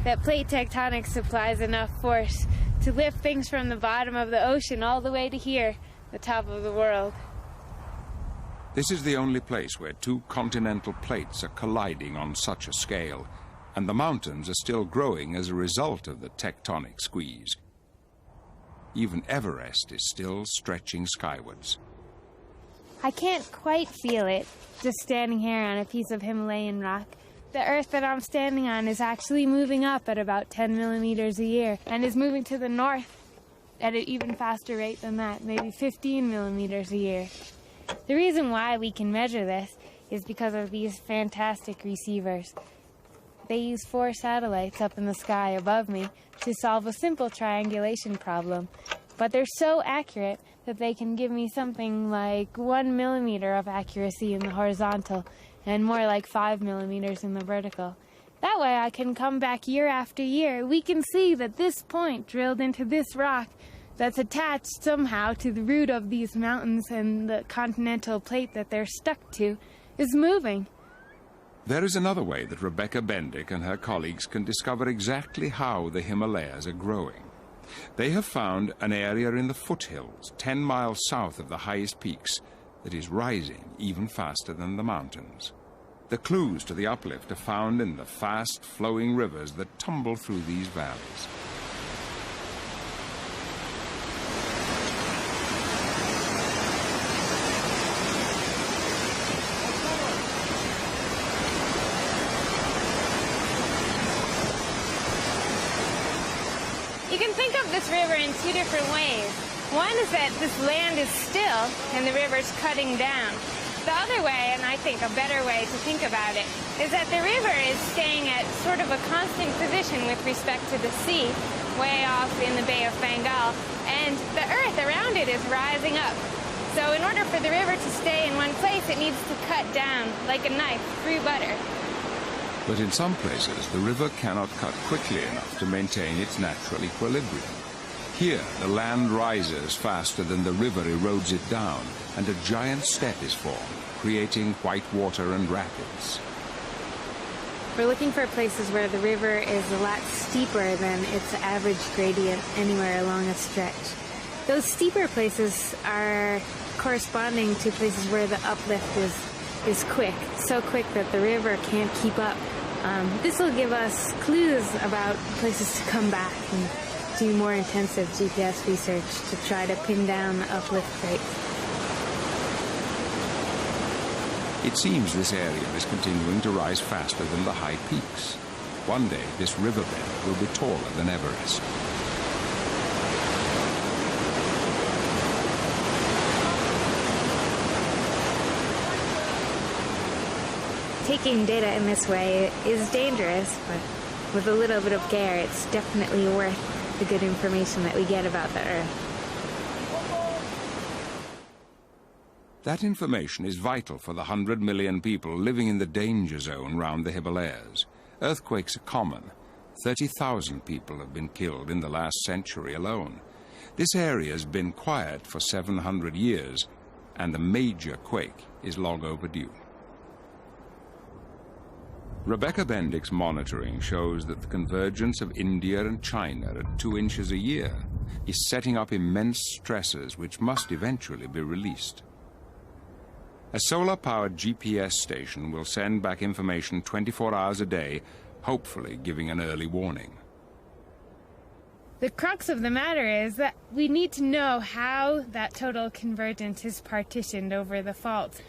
that plate tectonics supplies enough force to lift things from the bottom of the ocean all the way to here, the top of the world. This is the only place where 2 continental plates are colliding on such a scale, and the mountains are still growing as a result of the tectonic squeeze. Even Everest is still stretching skywards. I can't quite feel it, just standing here on a piece of Himalayan rock. The Earth that I'm standing on is actually moving up at about 10 millimeters a year, and is moving to the north at an even faster rate than that, maybe 15 millimeters a year. The reason why we can measure this is because of these fantastic receivers. They use 4 satellites up in the sky above me to solve a simple triangulation problem. But they're so accurate that they can give me something like 1 millimeter of accuracy in the horizontal and more like 5 millimeters in the vertical. That way I can come back year after year. We can see that this point drilled into this rock that's attached somehow to the root of these mountains and the continental plate that they're stuck to is moving. There is another way that Rebecca Bendick and her colleagues can discover exactly how the Himalayas are growing. They have found an area in the foothills, 10 miles south of the highest peaks, that is rising even faster than the mountains. The clues to the uplift are found in the fast-flowing rivers that tumble through these valleys. You can think of this river in 2 different ways. One is that this land is still and the river's cutting down. The other way, and I think a better way to think about it, is that the river is staying at sort of a constant position with respect to the sea, way off in the Bay of Bengal, and the earth around it is rising up. So in order for the river to stay in one place, it needs to cut down like a knife through butter. But in some places, the river cannot cut quickly enough to maintain its natural equilibrium. Here, the land rises faster than the river erodes it down, and a giant step is formed, creating white water and rapids. We're looking for places where the river is a lot steeper than its average gradient anywhere along a stretch. Those steeper places are corresponding to places where the uplift is quick, so quick that the river can't keep up. This will give us clues about places to come back and do more intensive GPS research to try to pin down the uplift rate. It seems this area is continuing to rise faster than the high peaks. One day, this riverbed will be taller than Everest. Taking data in this way is dangerous, but with a little bit of care, it's definitely worth the good information that we get about the Earth. That information is vital for the 100 million people living in the danger zone round the Himalayas. Earthquakes are common. 30,000 people have been killed in the last century alone. This area has been quiet for 700 years, and the major quake is long overdue. Rebecca Bendick's monitoring shows that the convergence of India and China at 2 inches a year is setting up immense stresses which must eventually be released. A solar-powered GPS station will send back information 24 hours a day, hopefully giving an early warning. The crux of the matter is that we need to know how that total convergence is partitioned over the faults.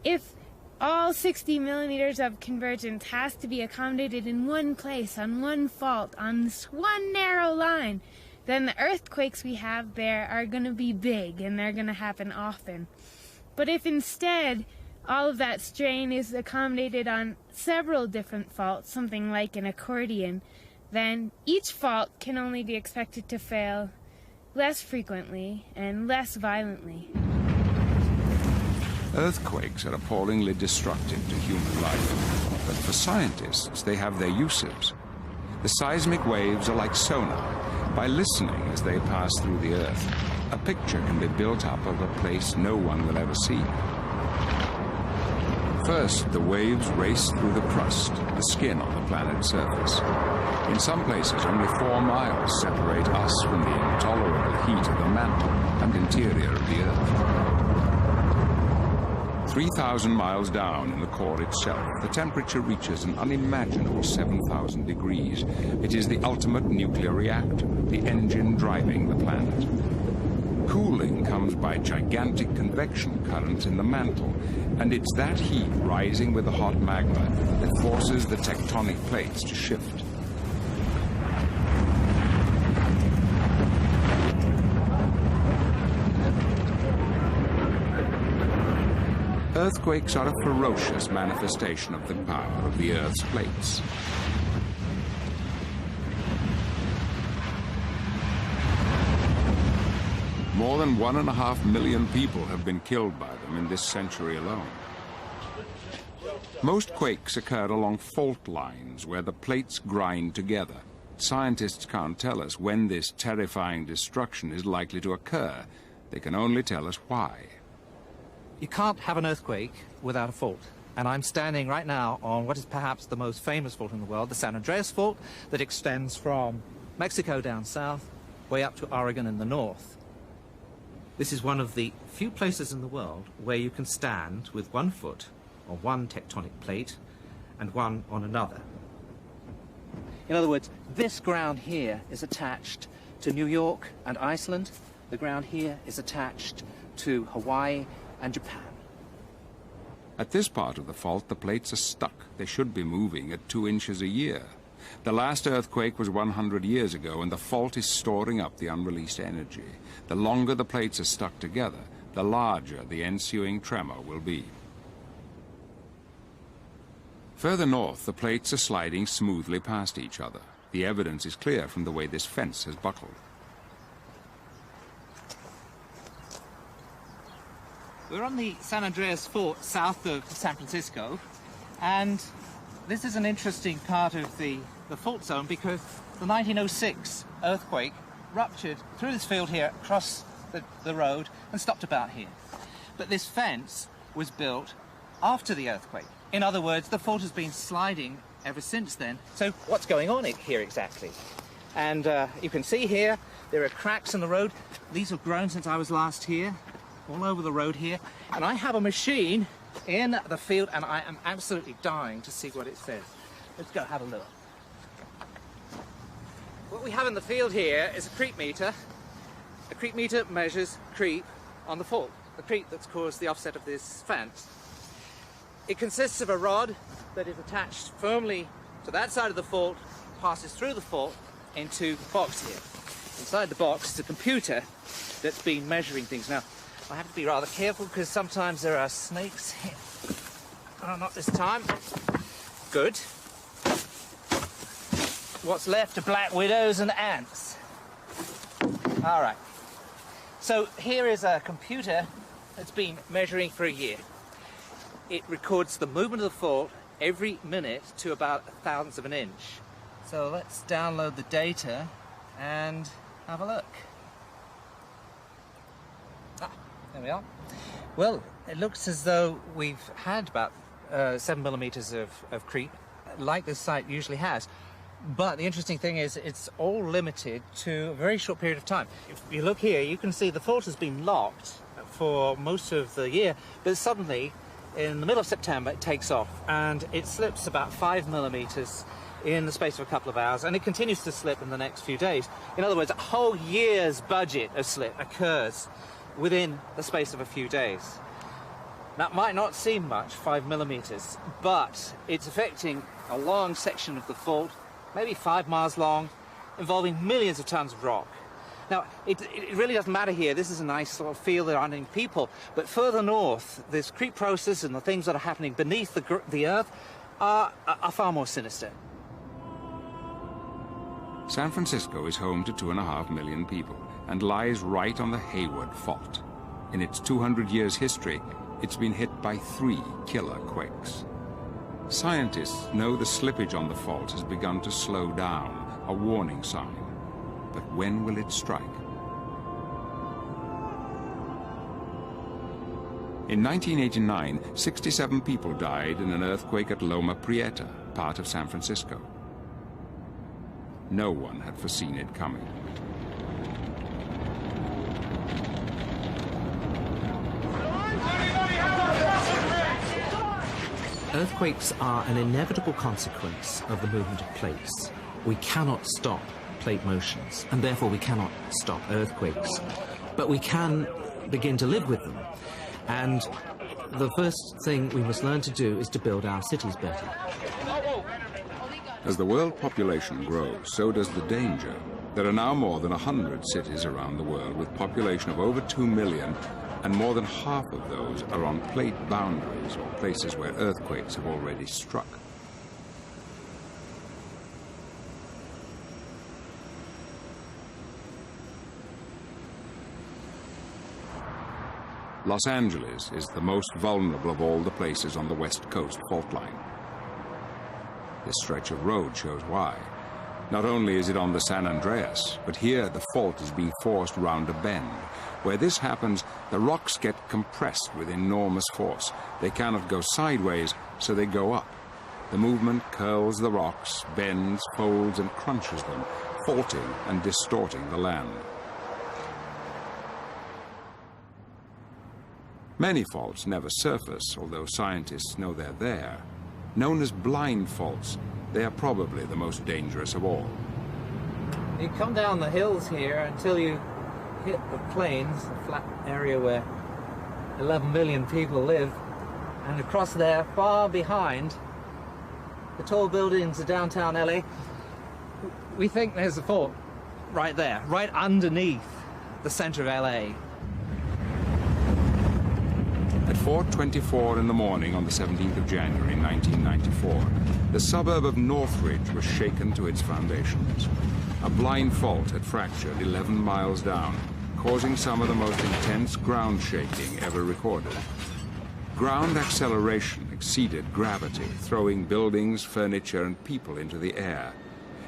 If all 60 millimeters of convergence has to be accommodated in one place, on one fault, on this one narrow line, then the earthquakes we have there are going to be big and they're going to happen often. But if instead all of that strain is accommodated on several different faults, something like an accordion, then each fault can only be expected to fail less frequently and less violently. Earthquakes are appallingly destructive to human life, but for scientists, they have their uses. The seismic waves are like sonar. By listening as they pass through the Earth, a picture can be built up of a place no one will ever see. First, the waves race through the crust, the skin on the planet's surface. In some places, only 4 miles separate us from the intolerable heat of the mantle and interior of the Earth. 3,000 miles down in the core itself, the temperature reaches an unimaginable 7,000 degrees. It is the ultimate nuclear reactor, the engine driving the planet. Cooling comes by gigantic convection currents in the mantle, and it's that heat rising with the hot magma that forces the tectonic plates to shift. Earthquakes are a ferocious manifestation of the power of the Earth's plates. More than 1.5 million people have been killed by them in this century alone. Most quakes occur along fault lines where the plates grind together. Scientists can't tell us when this terrifying destruction is likely to occur. They can only tell us why. You can't have an earthquake without a fault. And I'm standing right now on what is perhaps the most famous fault in the world, the San Andreas Fault, that extends from Mexico down south, way up to Oregon in the north. This is one of the few places in the world where you can stand with one foot on one tectonic plate and one on another. In other words, this ground here is attached to New York and Iceland. The ground here is attached to Hawaii and Japan. At this part of the fault, the plates are stuck. They should be moving at 2 inches a year. The last earthquake was 100 years ago, and the fault is storing up the unreleased energy. The longer the plates are stuck together, the larger the ensuing tremor will be. Further north, the plates are sliding smoothly past each other. The evidence is clear from the way this fence has buckled. We're on the San Andreas Fault south of San Francisco, and this is an interesting part of the fault zone because the 1906 earthquake ruptured through this field here across the road and stopped about here. But this fence was built after the earthquake. In other words, the fault has been sliding ever since then. So what's going on here exactly? And you can see here, there are cracks in the road. These have grown since I was last here, all over the road here. And I have a machine in the field, and I am absolutely dying to see what it says. Let's go have a look. What we have in the field here is a creep meter. A creep meter measures creep on the fault, the creep that's caused the offset of this fence. It consists of a rod that is attached firmly to that side of the fault, passes through the fault into the box here. Inside the box is a computer that's been measuring things. Now, I have to be rather careful because sometimes there are snakes here. Oh, not this time. Good. What's left are black widows and ants. All right. So here is a computer that's been measuring for a year. It records the movement of the fault every minute to about 1/1000th of an inch. So let's download the data and have a look. There we are. Well, it looks as though we've had about 7 millimeters of creep, like this site usually has. But the interesting thing is it's all limited to a very short period of time. If you look here, you can see the fault has been locked for most of the year, but suddenly, in the middle of September, it takes off, and it slips about 5 millimeters in the space of a couple of hours, and it continues to slip in the next few days. In other words, a whole year's budget of slip occurs within the space of a few days. That might not seem much, 5 millimeters, but it's affecting a long section of the fault, maybe 5 miles long, involving millions of tons of rock. Now, it really doesn't matter here. This is a nice sort of field, there aren't any people, but further north, this creep process and the things that are happening beneath the earth are far more sinister. San Francisco is home to 2.5 million people and lies right on the Hayward Fault. In its 200 years history, it's been hit by 3 killer quakes. Scientists know the slippage on the fault has begun to slow down, a warning sign. But when will it strike? In 1989, 67 people died in an earthquake at Loma Prieta, part of San Francisco. No one had foreseen it coming. Earthquakes are an inevitable consequence of the movement of plates. We cannot stop plate motions, and therefore we cannot stop earthquakes. But we can begin to live with them. And the first thing we must learn to do is to build our cities better. As the world population grows, so does the danger. There are now more than 100 cities around the world with population of over 2 million, and more than half of those are on plate boundaries, or places where earthquakes have already struck. Los Angeles is the most vulnerable of all the places on the West Coast fault line. This stretch of road shows why. Not only is it on the San Andreas, but here the fault is being forced round a bend. Where this happens, the rocks get compressed with enormous force. They cannot go sideways, so they go up. The movement curls the rocks, bends, folds, and crunches them, faulting and distorting the land. Many faults never surface, although scientists know they're there. Known as blind faults, they are probably the most dangerous of all. You come down the hills here until you hit the plains, the flat area where 11 million people live, and across there, far behind, the tall buildings of downtown LA, we think there's a fault right there, right underneath the center of LA. At 4:24 in the morning on the 17th of January 1994, the suburb of Northridge was shaken to its foundations. A blind fault had fractured 11 miles down, causing some of the most intense ground shaking ever recorded. Ground acceleration exceeded gravity, throwing buildings, furniture, and people into the air.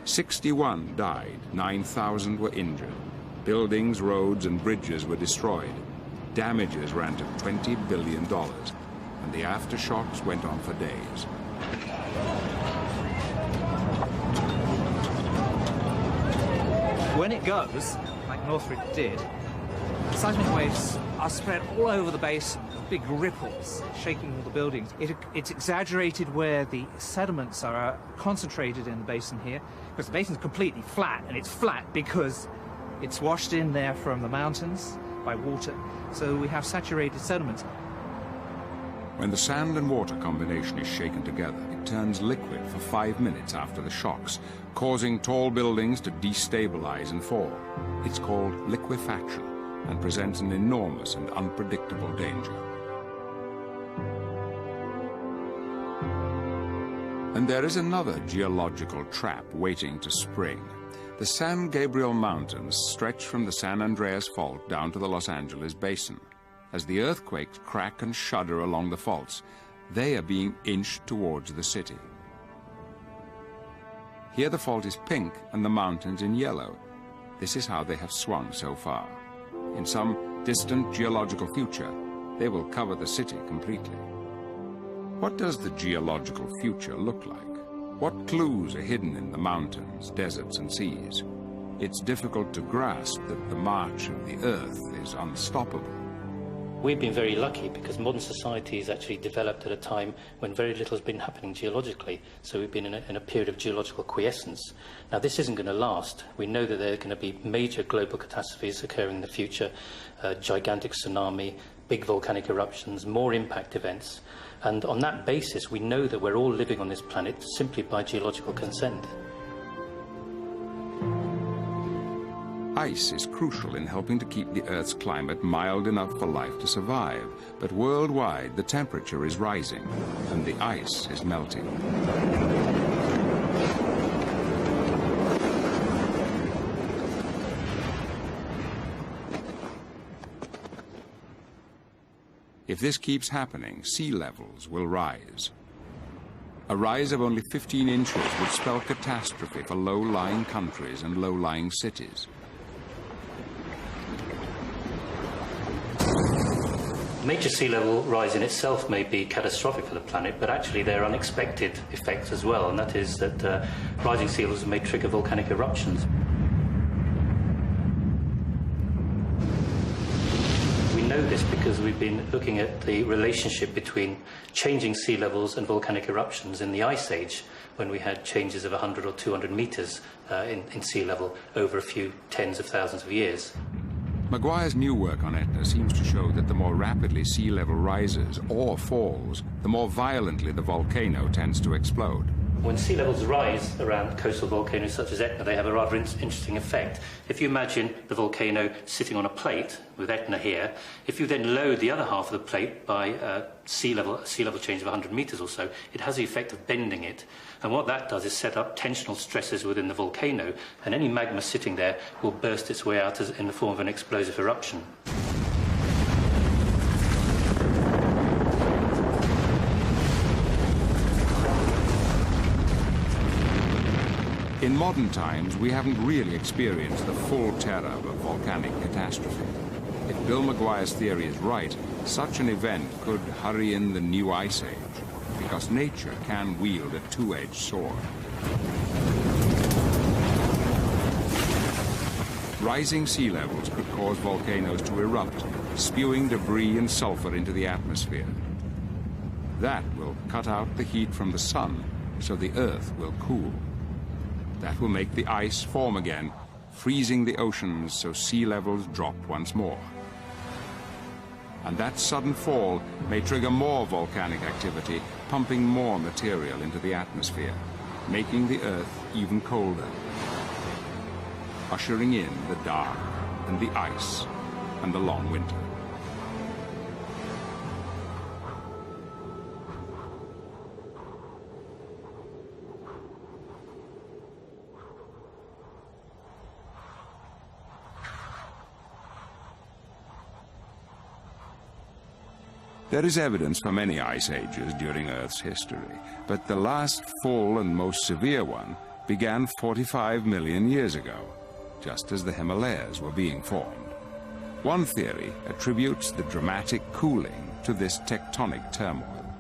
61 died, 9,000 were injured. Buildings, roads, and bridges were destroyed. Damages ran to $20 billion, and the aftershocks went on for days. When it goes, like Northridge did, seismic waves are spread all over the basin, big ripples shaking all the buildings. It's exaggerated where the sediments are concentrated in the basin here, because the basin's completely flat, and it's flat because it's washed in there from the mountains by water, so we have saturated sediments. When the sand and water combination is shaken together, it turns liquid for 5 minutes after the shocks, causing tall buildings to destabilize and fall. It's called liquefaction and presents an enormous and unpredictable danger. And there is another geological trap waiting to spring. The San Gabriel Mountains stretch from the San Andreas Fault down to the Los Angeles Basin. As the earthquakes crack and shudder along the faults, they are being inched towards the city. Here the fault is pink and the mountains in yellow. This is how they have swung so far. In some distant geological future, they will cover the city completely. What does the geological future look like? What clues are hidden in the mountains, deserts, and seas? It's difficult to grasp that the march of the Earth is unstoppable. We've been very lucky because modern society has actually developed at a time when very little has been happening geologically. So we've been in a period of geological quiescence. Now this isn't going to last. We know that there are going to be major global catastrophes occurring in the future, gigantic tsunami, big volcanic eruptions, more impact events. And on that basis, we know that we're all living on this planet simply by geological consent. Ice is crucial in helping to keep the Earth's climate mild enough for life to survive. But worldwide, the temperature is rising, and the ice is melting. If this keeps happening, sea levels will rise. A rise of only 15 inches would spell catastrophe for low-lying countries and low-lying cities. Major sea level rise in itself may be catastrophic for the planet, but actually there are unexpected effects as well, and that is that rising sea levels may trigger volcanic eruptions. We know know this because we've been looking at the relationship between changing sea levels and volcanic eruptions in the Ice Age, when we had changes of 100 or 200 metres in sea level over a few tens of thousands of years. Maguire's new work on Etna seems to show that the more rapidly sea level rises or falls, the more violently the volcano tends to explode. When sea levels rise around coastal volcanoes such as Etna, they have a rather interesting effect. If you imagine the volcano sitting on a plate with Etna here, if you then load the other half of the plate by sea level change of 100 metres or so, it has the effect of bending it. And what that does is set up tensional stresses within the volcano, and any magma sitting there will burst its way out in the form of an explosive eruption. In modern times, we haven't really experienced the full terror of a volcanic catastrophe. If Bill Maguire's theory is right, such an event could hurry in the new ice age, because nature can wield a two-edged sword. Rising sea levels could cause volcanoes to erupt, spewing debris and sulfur into the atmosphere. That will cut out the heat from the sun, so the Earth will cool. That will make the ice form again, freezing the oceans so sea levels drop once more. And that sudden fall may trigger more volcanic activity, pumping more material into the atmosphere, making the Earth even colder, ushering in the dark and the ice and the long winter. There is evidence for many ice ages during Earth's history, but the last full and most severe one began 45 million years ago, just as the Himalayas were being formed. One theory attributes the dramatic cooling to this tectonic turmoil.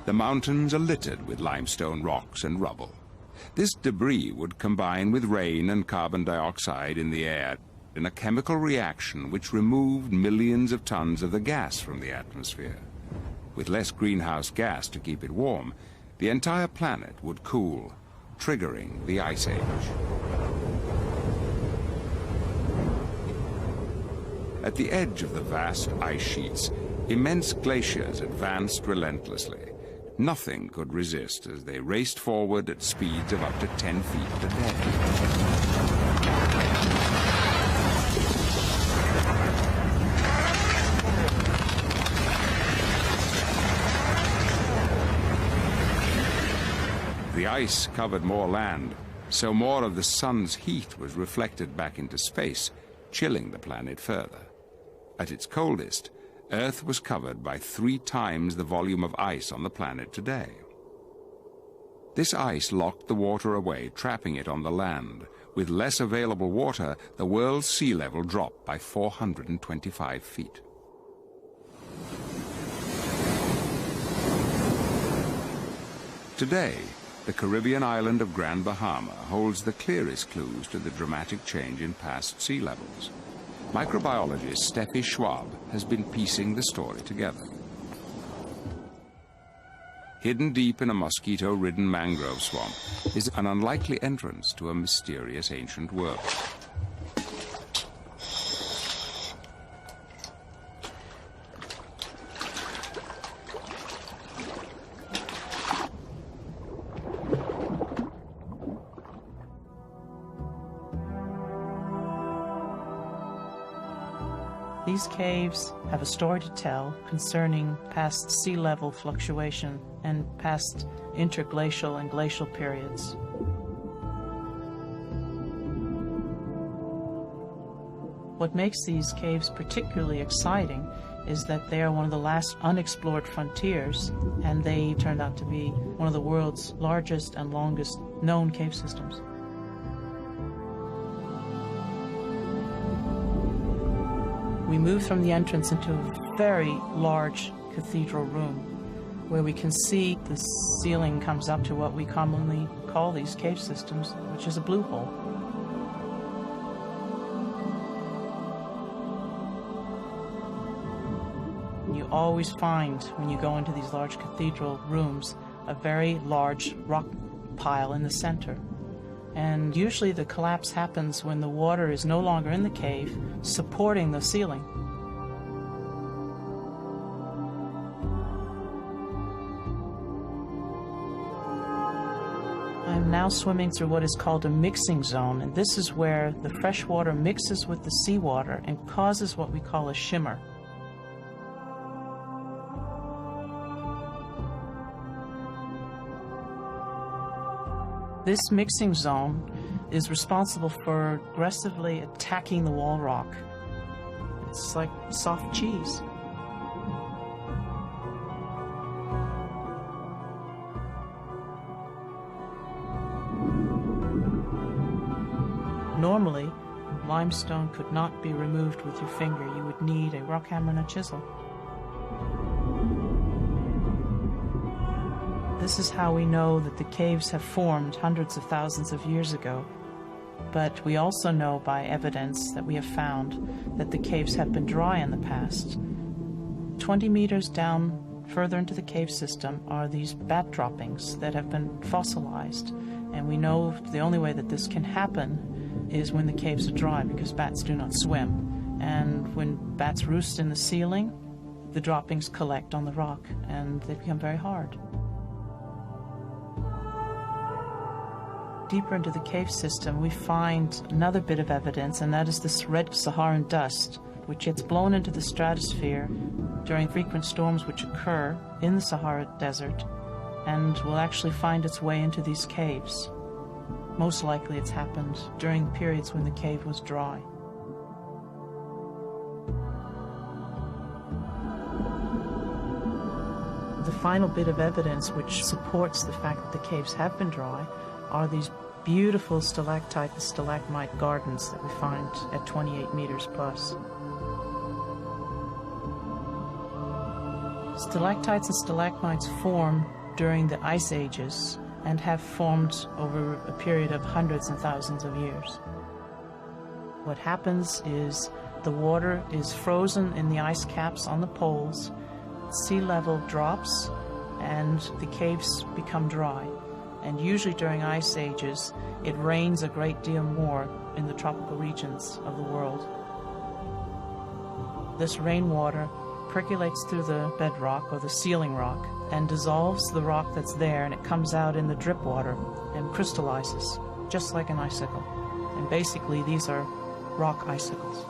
The mountains are littered with limestone rocks and rubble. This debris would combine with rain and carbon dioxide in the air in a chemical reaction which removed millions of tons of the gas from the atmosphere. With less greenhouse gas to keep it warm, the entire planet would cool, triggering the Ice Age. At the edge of the vast ice sheets, immense glaciers advanced relentlessly. Nothing could resist as they raced forward at speeds of up to 10 feet a day. The ice covered more land, so more of the sun's heat was reflected back into space, chilling the planet further. At its coldest, Earth was covered by 3 times the volume of ice on the planet today. This ice locked the water away, trapping it on the land. With less available water, the world's sea level dropped by 425 feet. Today, the Caribbean island of Grand Bahama holds the clearest clues to the dramatic change in past sea levels. Microbiologist Steffi Schwab has been piecing the story together. Hidden deep in a mosquito-ridden mangrove swamp is an unlikely entrance to a mysterious ancient world. These caves have a story to tell concerning past sea level fluctuation and past interglacial and glacial periods. What makes these caves particularly exciting is that they are one of the last unexplored frontiers, and they turned out to be one of the world's largest and longest known cave systems. We move from the entrance into a very large cathedral room where we can see the ceiling comes up to what we commonly call these cave systems, which is a blue hole. you always find, when you go into these large cathedral rooms, a very large rock pile in the center. And usually the collapse happens when the water is no longer in the cave, supporting the ceiling. I'm now swimming through what is called a mixing zone, and this is where the fresh water mixes with the seawater and causes what we call a shimmer. This mixing zone is responsible for aggressively attacking the wall rock. It's like soft cheese. Normally, limestone could not be removed with your finger. You would need a rock hammer and a chisel. This is how we know that the caves have formed hundreds of thousands of years ago. But we also know by evidence that we have found that the caves have been dry in the past. 20 meters down further into the cave system are these bat droppings that have been fossilized. And we know the only way that this can happen is when the caves are dry, because bats do not swim. And when bats roost in the ceiling, the droppings collect on the rock and they become very hard. Deeper into the cave system, we find another bit of evidence, and that is this red Saharan dust, which gets blown into the stratosphere during frequent storms which occur in the Sahara Desert, and will actually find its way into these caves. Most likely it's happened during periods when the cave was dry. The final bit of evidence which supports the fact that the caves have been dry are these beautiful stalactite and stalagmite gardens that we find at 28 meters plus. Stalactites and stalagmites form during the ice ages and have formed over a period of hundreds and thousands of years. What happens is the water is frozen in the ice caps on the poles, sea level drops, and the caves become dry. And usually during ice ages, it rains a great deal more in the tropical regions of the world. This rainwater percolates through the bedrock or the ceiling rock and dissolves the rock that's there, and it comes out in the drip water and crystallizes, just like an icicle. And basically these are rock icicles.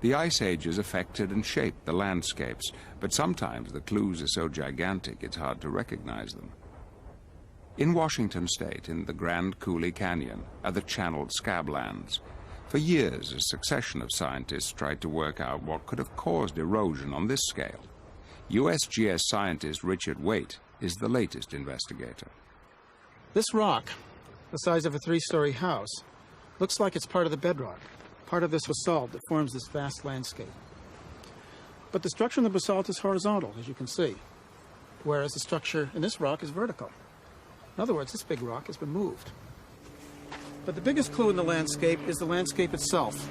The ice ages affected and shaped the landscapes, but sometimes the clues are so gigantic it's hard to recognize them. In Washington state, in the Grand Coulee Canyon, are the channeled scablands. For years, a succession of scientists tried to work out what could have caused erosion on this scale. USGS scientist Richard Waite is the latest investigator. This rock, the size of a three-story house, looks like it's part of the bedrock. Part of this basalt that forms this vast landscape. But the structure in the basalt is horizontal, as you can see, whereas the structure in this rock is vertical. In other words, this big rock has been moved. But the biggest clue in the landscape is the landscape itself.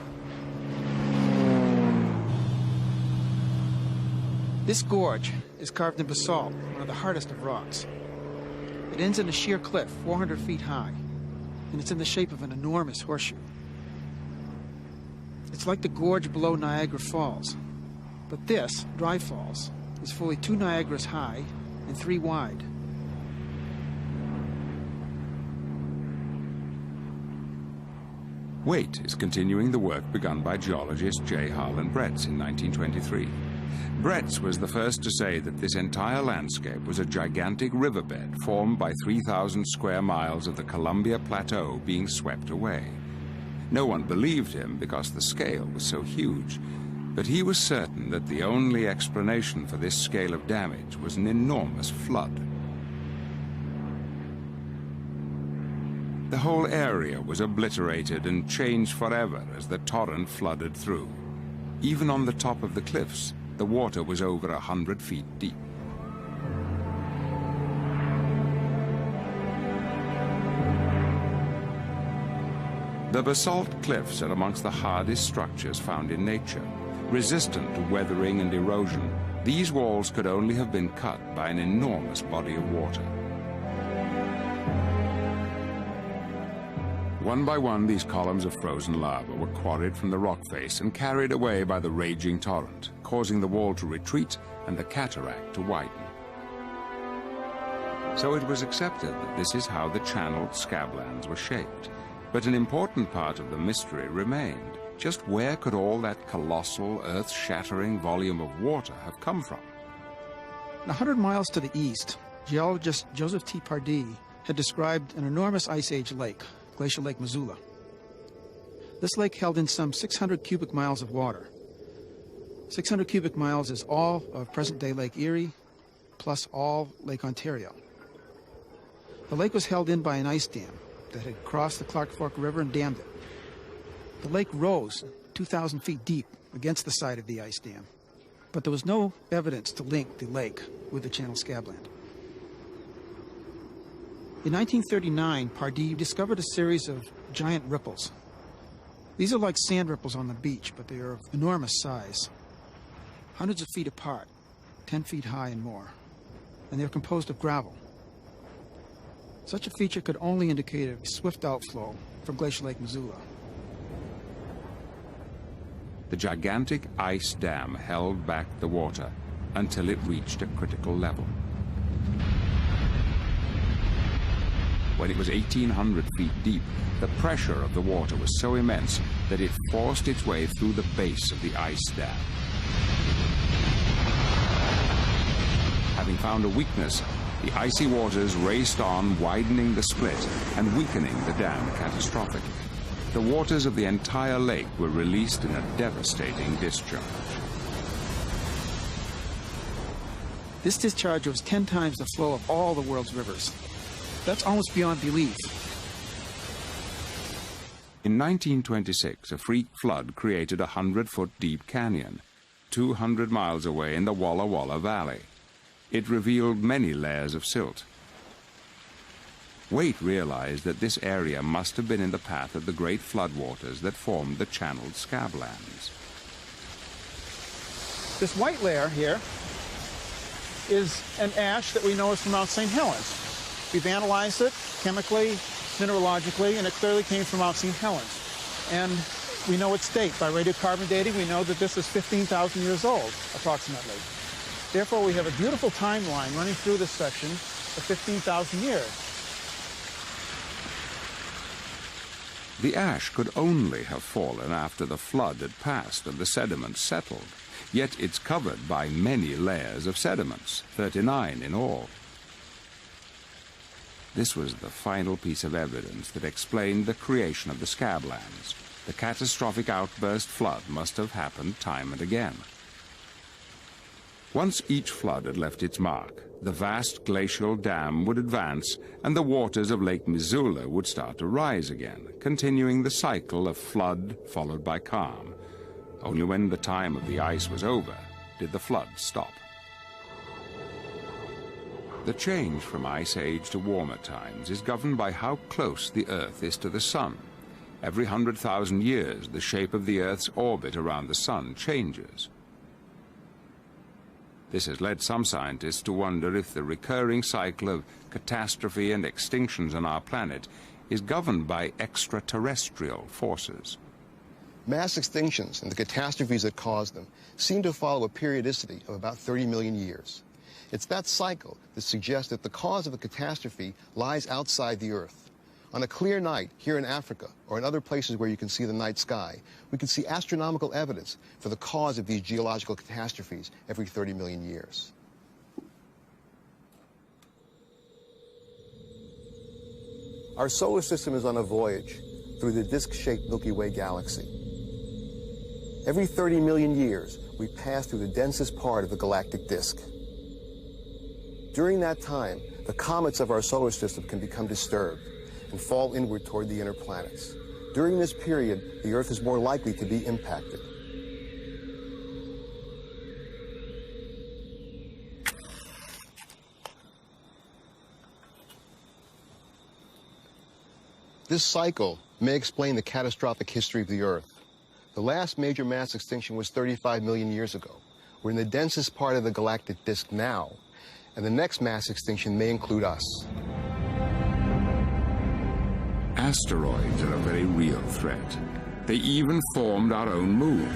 This gorge is carved in basalt, one of the hardest of rocks. It ends in a sheer cliff, 400 feet high, and it's in the shape of an enormous horseshoe. It's like the gorge below Niagara Falls. But this, Dry Falls, is fully 2 Niagaras high and 3 wide. Waite is continuing the work begun by geologist J. Harlan Bretz in 1923. Bretz was the first to say that this entire landscape was a gigantic riverbed formed by 3,000 square miles of the Columbia Plateau being swept away. No one believed him because the scale was so huge, But he was certain that the only explanation for this scale of damage was an enormous flood. The whole area was obliterated and changed forever as the torrent flooded through. Even on the top of the cliffs, the water was over 100 feet deep. The basalt cliffs are amongst the hardest structures found in nature. Resistant to weathering and erosion, these walls could only have been cut by an enormous body of water. One by one, these columns of frozen lava were quarried from the rock face and carried away by the raging torrent, causing the wall to retreat and the cataract to widen. So it was accepted that this is how the channeled scablands were shaped. But an important part of the mystery remained. Just where could all that colossal, earth-shattering volume of water have come from? 100 miles to the east, geologist Joseph T. Pardee had described an enormous Ice Age lake, Glacial Lake Missoula. This lake held in some 600 cubic miles of water. 600 cubic miles is all of present-day Lake Erie, plus all Lake Ontario. The lake was held in by an ice dam that had crossed the Clark Fork River and dammed it. The lake rose 2,000 feet deep against the side of the ice dam, but there was no evidence to link the lake with the channel scabland. In 1939, Pardee discovered a series of giant ripples. These are like sand ripples on the beach, but they are of enormous size, hundreds of feet apart, 10 feet high and more, and they're composed of gravel. Such a feature could only indicate a swift outflow from Glacial Lake Missoula. The gigantic ice dam held back the water until it reached a critical level. When it was 1,800 feet deep, the pressure of the water was so immense that it forced its way through the base of the ice dam. Having found a weakness, the icy waters raced on, widening the split and weakening the dam catastrophically. The waters of the entire lake were released in a devastating discharge. This discharge was 10 times the flow of all the world's rivers. That's almost beyond belief. In 1926, a freak flood created a 100-foot deep canyon, 200 miles away in the Walla Walla Valley. It revealed many layers of silt. Waite realized that this area must have been in the path of the great floodwaters that formed the channeled scablands. This white layer here is an ash that we know is from Mount St. Helens. We've analyzed it chemically, mineralogically, and it clearly came from Mount St. Helens. And we know its date. By radiocarbon dating, we know that this is 15,000 years old, approximately. Therefore, we have a beautiful timeline running through this section of 15,000 years. The ash could only have fallen after the flood had passed and the sediments settled, yet it's covered by many layers of sediments, 39 in all. This was the final piece of evidence that explained the creation of the scablands. The catastrophic outburst flood must have happened time and again. Once each flood had left its mark, the vast glacial dam would advance and the waters of Lake Missoula would start to rise again, continuing the cycle of flood followed by calm. Only when the time of the ice was over did the flood stop. The change from Ice Age to warmer times is governed by how close the Earth is to the Sun. Every 100,000 years, the shape of the Earth's orbit around the Sun changes. This has led some scientists to wonder if the recurring cycle of catastrophe and extinctions on our planet is governed by extraterrestrial forces. Mass extinctions and the catastrophes that cause them seem to follow a periodicity of about 30 million years. It's that cycle that suggests that the cause of a catastrophe lies outside the Earth. On a clear night here in Africa or in other places where you can see the night sky, we can see astronomical evidence for the cause of these geological catastrophes every 30 million years. Our solar system is on a voyage through the disk-shaped Milky Way galaxy. Every 30 million years, we pass through the densest part of the galactic disk. During that time, the comets of our solar system can become disturbed and fall inward toward the inner planets. During this period, the Earth is more likely to be impacted. This cycle may explain the catastrophic history of the Earth. The last major mass extinction was 35 million years ago. We're in the densest part of the galactic disk now, and the next mass extinction may include us. Asteroids are a very real threat. They even formed our own moon.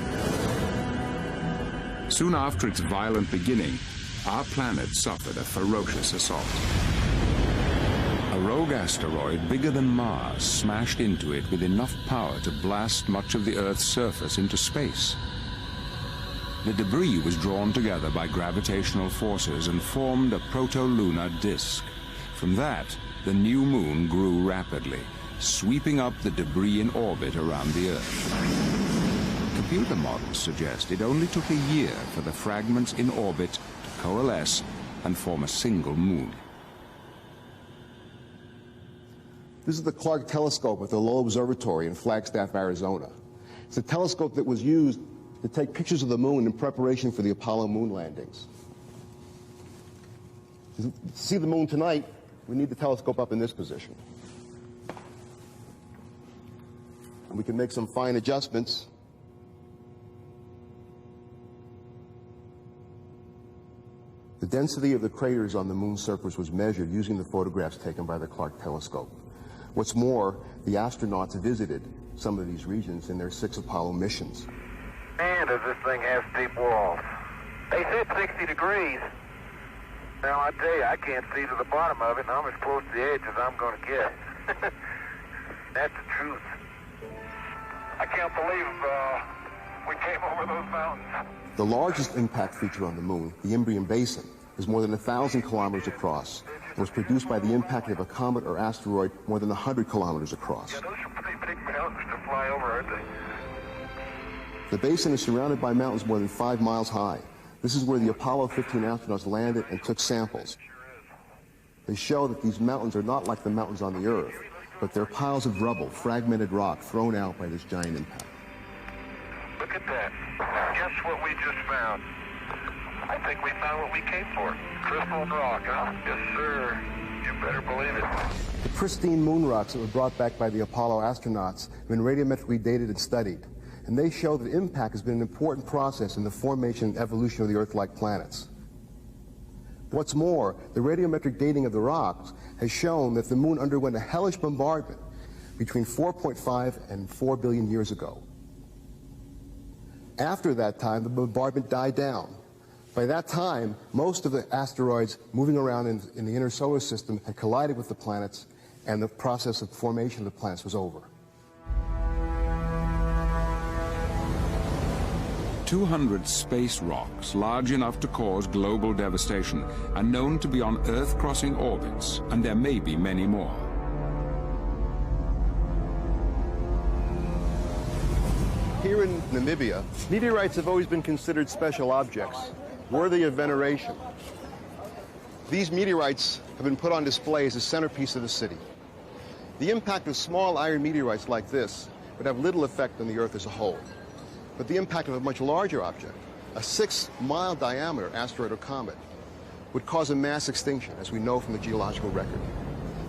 Soon after its violent beginning, our planet suffered a ferocious assault. A rogue asteroid bigger than Mars smashed into it with enough power to blast much of the Earth's surface into space. The debris was drawn together by gravitational forces and formed a proto-lunar disk. From that, the new moon grew rapidly, sweeping up the debris in orbit around the Earth. Computer models suggest it only took a year for the fragments in orbit to coalesce and form a single moon. This is the Clark telescope at the Lowell Observatory in Flagstaff, Arizona. It's a telescope that was used to take pictures of the moon in preparation for the Apollo moon landings. To see the moon tonight, we need the telescope up in this position. And we can make some fine adjustments. The density of the craters on the moon's surface was measured using the photographs taken by the Clark telescope. What's more, the astronauts visited some of these regions in their 6 Apollo missions. Man, does this thing have steep walls. They said 60 degrees. Now, I tell you, I can't see to the bottom of it, and I'm as close to the edge as I'm going to get. That's the truth. I can't believe we came over those mountains. The largest impact feature on the moon, the Imbrium Basin, is more than 1,000 kilometers across and was produced by the impact of a comet or asteroid more than 100 kilometers across. Yeah, those are pretty big mountains to fly over, aren't they? The basin is surrounded by mountains more than 5 miles high. This is where the Apollo 15 astronauts landed and took samples. They show that these mountains are not like the mountains on the Earth, but they're piles of rubble, fragmented rock thrown out by this giant impact. Look at that. Guess what we just found? I think we found what we came for. Crystal rock, huh? Yes, sir. You better believe it. The pristine moon rocks that were brought back by the Apollo astronauts have been radiometrically dated and studied. And they show that impact has been an important process in the formation and evolution of the Earth-like planets. What's more, the radiometric dating of the rocks has shown that the moon underwent a hellish bombardment between 4.5 and 4 billion years ago. After that time, the bombardment died down. By that time, most of the asteroids moving around in the inner solar system had collided with the planets, and the process of formation of the planets was over. 200 space rocks, large enough to cause global devastation, are known to be on Earth-crossing orbits, and there may be many more. Here in Namibia, meteorites have always been considered special objects, worthy of veneration. These meteorites have been put on display as a centerpiece of the city. The impact of small iron meteorites like this would have little effect on the Earth as a whole. But the impact of a much larger object, a 6-mile diameter asteroid or comet, would cause a mass extinction, as we know from the geological record.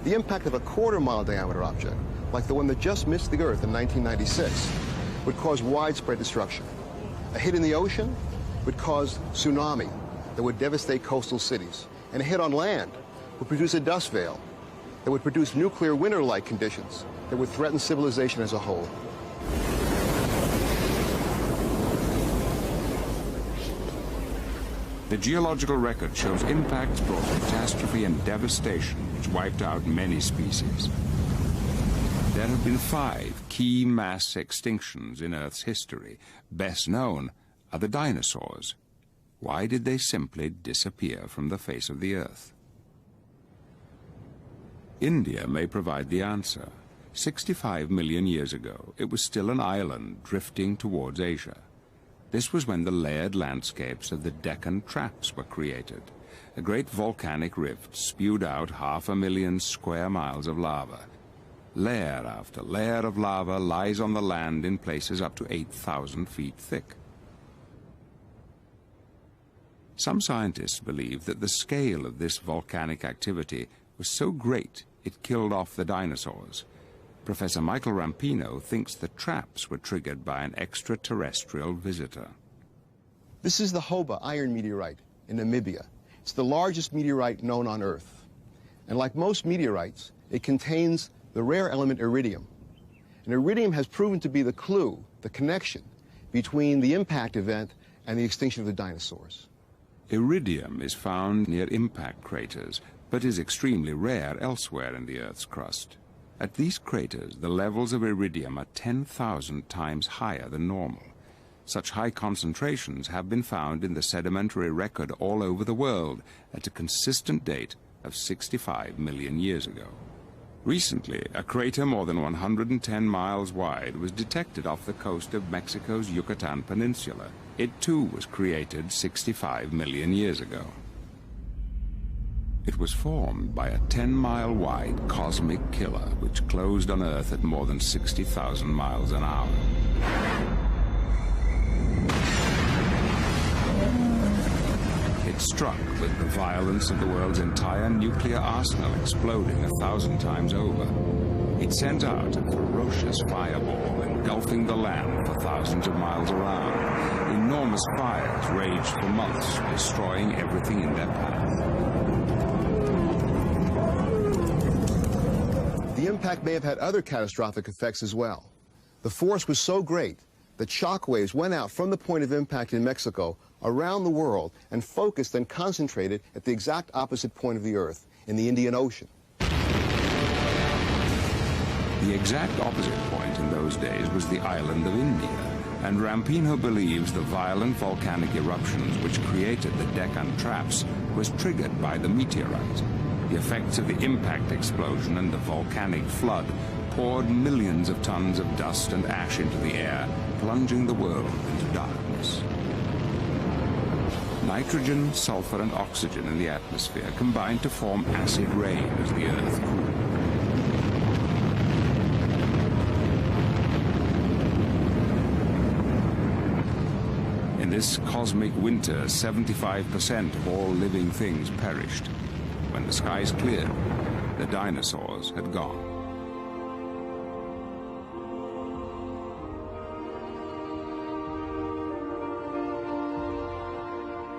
The impact of a 1/4-mile diameter object, like the one that just missed the Earth in 1996, would cause widespread destruction. A hit in the ocean would cause tsunami that would devastate coastal cities. And a hit on land would produce a dust veil that would produce nuclear winter-like conditions that would threaten civilization as a whole. The geological record shows impacts brought catastrophe and devastation which wiped out many species. There have been 5 key mass extinctions in Earth's history. Best known are the dinosaurs. Why did they simply disappear from the face of the Earth? India may provide the answer. 65 million years ago, it was still an island drifting towards Asia. This was when the layered landscapes of the Deccan Traps were created. A great volcanic rift spewed out 500,000 square miles of lava. Layer after layer of lava lies on the land in places up to 8,000 feet thick. Some scientists believe that the scale of this volcanic activity was so great it killed off the dinosaurs. Professor Michael Rampino thinks the traps were triggered by an extraterrestrial visitor. This is the Hoba iron meteorite in Namibia. It's the largest meteorite known on Earth. And like most meteorites, it contains the rare element iridium. And iridium has proven to be the clue, the connection, between the impact event and the extinction of the dinosaurs. Iridium is found near impact craters, but is extremely rare elsewhere in the Earth's crust. At these craters, the levels of iridium are 10,000 times higher than normal. Such high concentrations have been found in the sedimentary record all over the world at a consistent date of 65 million years ago. Recently, a crater more than 110 miles wide was detected off the coast of Mexico's Yucatan Peninsula. It too was created 65 million years ago. It was formed by a 10-mile-wide cosmic killer which closed on Earth at more than 60,000 miles an hour. It struck with the violence of the world's entire nuclear arsenal exploding 1,000 times over. It sent out a ferocious fireball engulfing the land for thousands of miles around. Enormous fires raged for months, destroying everything in their path. The impact may have had other catastrophic effects as well. The force was so great that shock waves went out from the point of impact in Mexico around the world and focused and concentrated at the exact opposite point of the Earth, in the Indian Ocean. The exact opposite point in those days was the island of India, and Rampino believes the violent volcanic eruptions which created the Deccan Traps was triggered by the meteorite. The effects of the impact explosion and the volcanic flood poured millions of tons of dust and ash into the air, plunging the world into darkness. Nitrogen, sulfur, and oxygen in the atmosphere combined to form acid rain as the Earth cooled. In this cosmic winter, 75% of all living things perished. When the skies cleared, the dinosaurs had gone.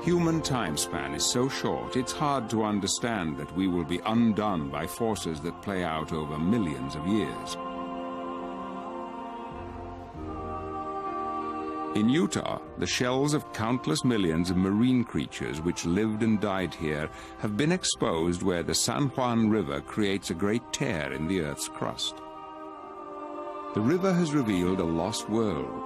Human time span is so short, it's hard to understand that we will be undone by forces that play out over millions of years. In Utah, the shells of countless millions of marine creatures which lived and died here have been exposed where the San Juan River creates a great tear in the Earth's crust. The river has revealed a lost world.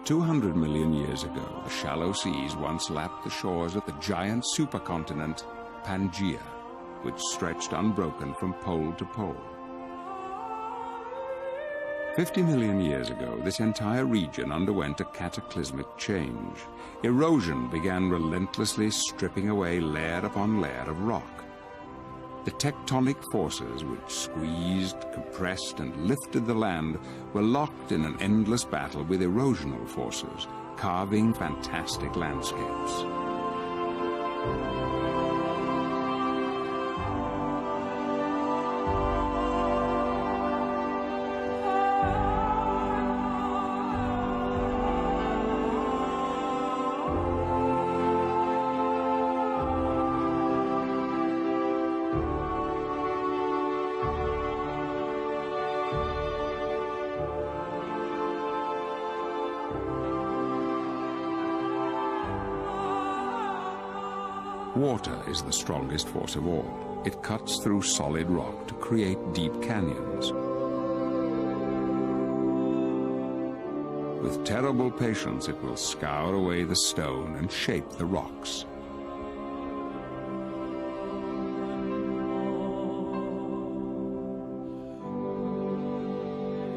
200 million years ago, the shallow seas once lapped the shores of the giant supercontinent Pangaea, which stretched unbroken from pole to pole. 50 million years ago, this entire region underwent a cataclysmic change. Erosion began relentlessly stripping away layer upon layer of rock. The tectonic forces which squeezed, compressed, and lifted the land were locked in an endless battle with erosional forces, carving fantastic landscapes. Water is the strongest force of all. It cuts through solid rock to create deep canyons. With terrible patience, it will scour away the stone and shape the rocks.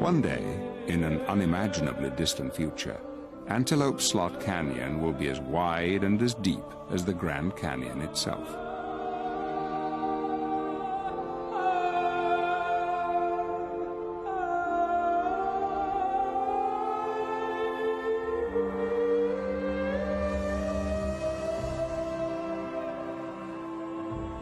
One day, In an unimaginably distant future, Antelope Slot Canyon will be as wide and as deep as the Grand Canyon itself.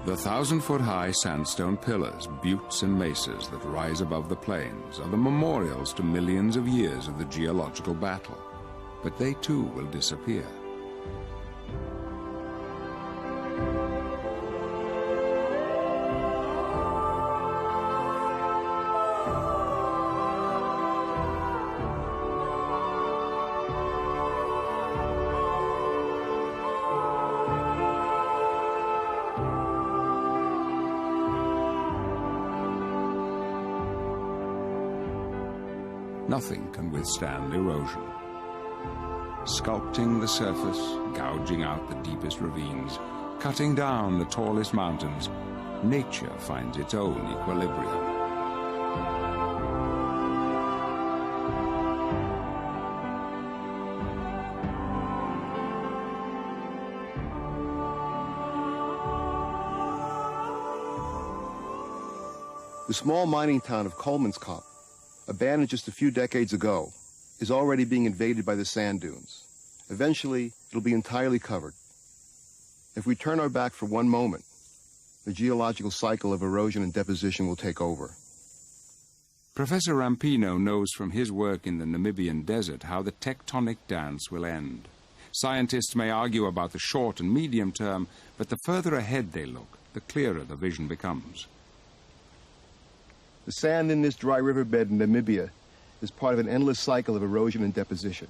The 1,000-foot-high sandstone pillars, buttes and mesas that rise above the plains are the memorials to millions of years of the geological battle. But they too will disappear. Nothing can withstand erosion. Sculpting the surface, gouging out the deepest ravines, cutting down the tallest mountains, nature finds its own equilibrium. The small mining town of Colemanskop, abandoned just a few decades ago, is already being invaded by the sand dunes. Eventually, it'll be entirely covered. If we turn our back for one moment, the geological cycle of erosion and deposition will take over. Professor Rampino knows from his work in the Namibian desert how the tectonic dance will end. Scientists may argue about the short and medium term, but the further ahead they look, the clearer the vision becomes. The sand in this dry riverbed in Namibia is part of an endless cycle of erosion and deposition.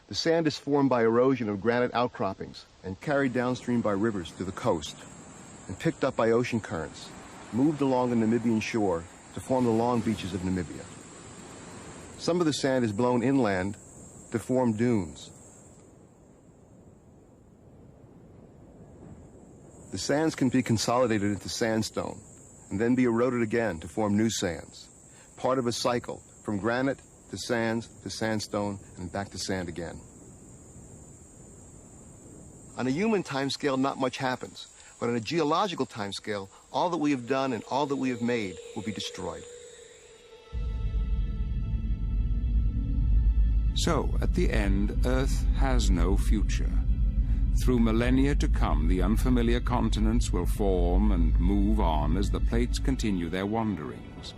The sand is formed by erosion of granite outcroppings and carried downstream by rivers to the coast and picked up by ocean currents, moved along the Namibian shore to form the long beaches of Namibia. Some of the sand is blown inland to form dunes. The sands can be consolidated into sandstone and then be eroded again to form new sands, part of a cycle from granite to sands to sandstone and back to sand again. On a human timescale, not much happens, but on a geological timescale, all that we have done and all that we have made will be destroyed. So, at the end, Earth has no future. Through millennia to come, the unfamiliar continents will form and move on as the plates continue their wanderings.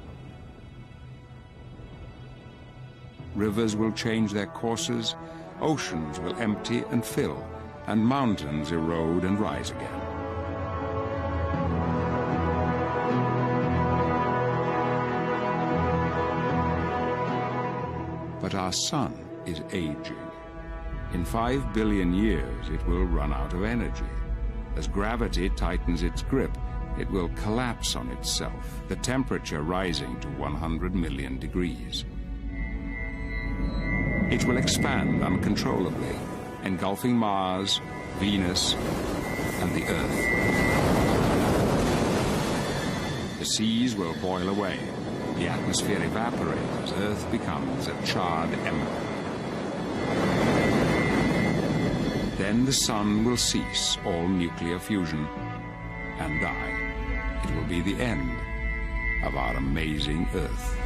Rivers will change their courses, oceans will empty and fill, and mountains erode and rise again. But our sun is aging. In 5 billion years, it will run out of energy. As gravity tightens its grip, it will collapse on itself, the temperature rising to 100 million degrees. It will expand uncontrollably, engulfing Mars, Venus, and the Earth. The seas will boil away, the atmosphere evaporate as Earth becomes a charred ember. Then the sun will cease all nuclear fusion and die. It will be the end of our amazing Earth.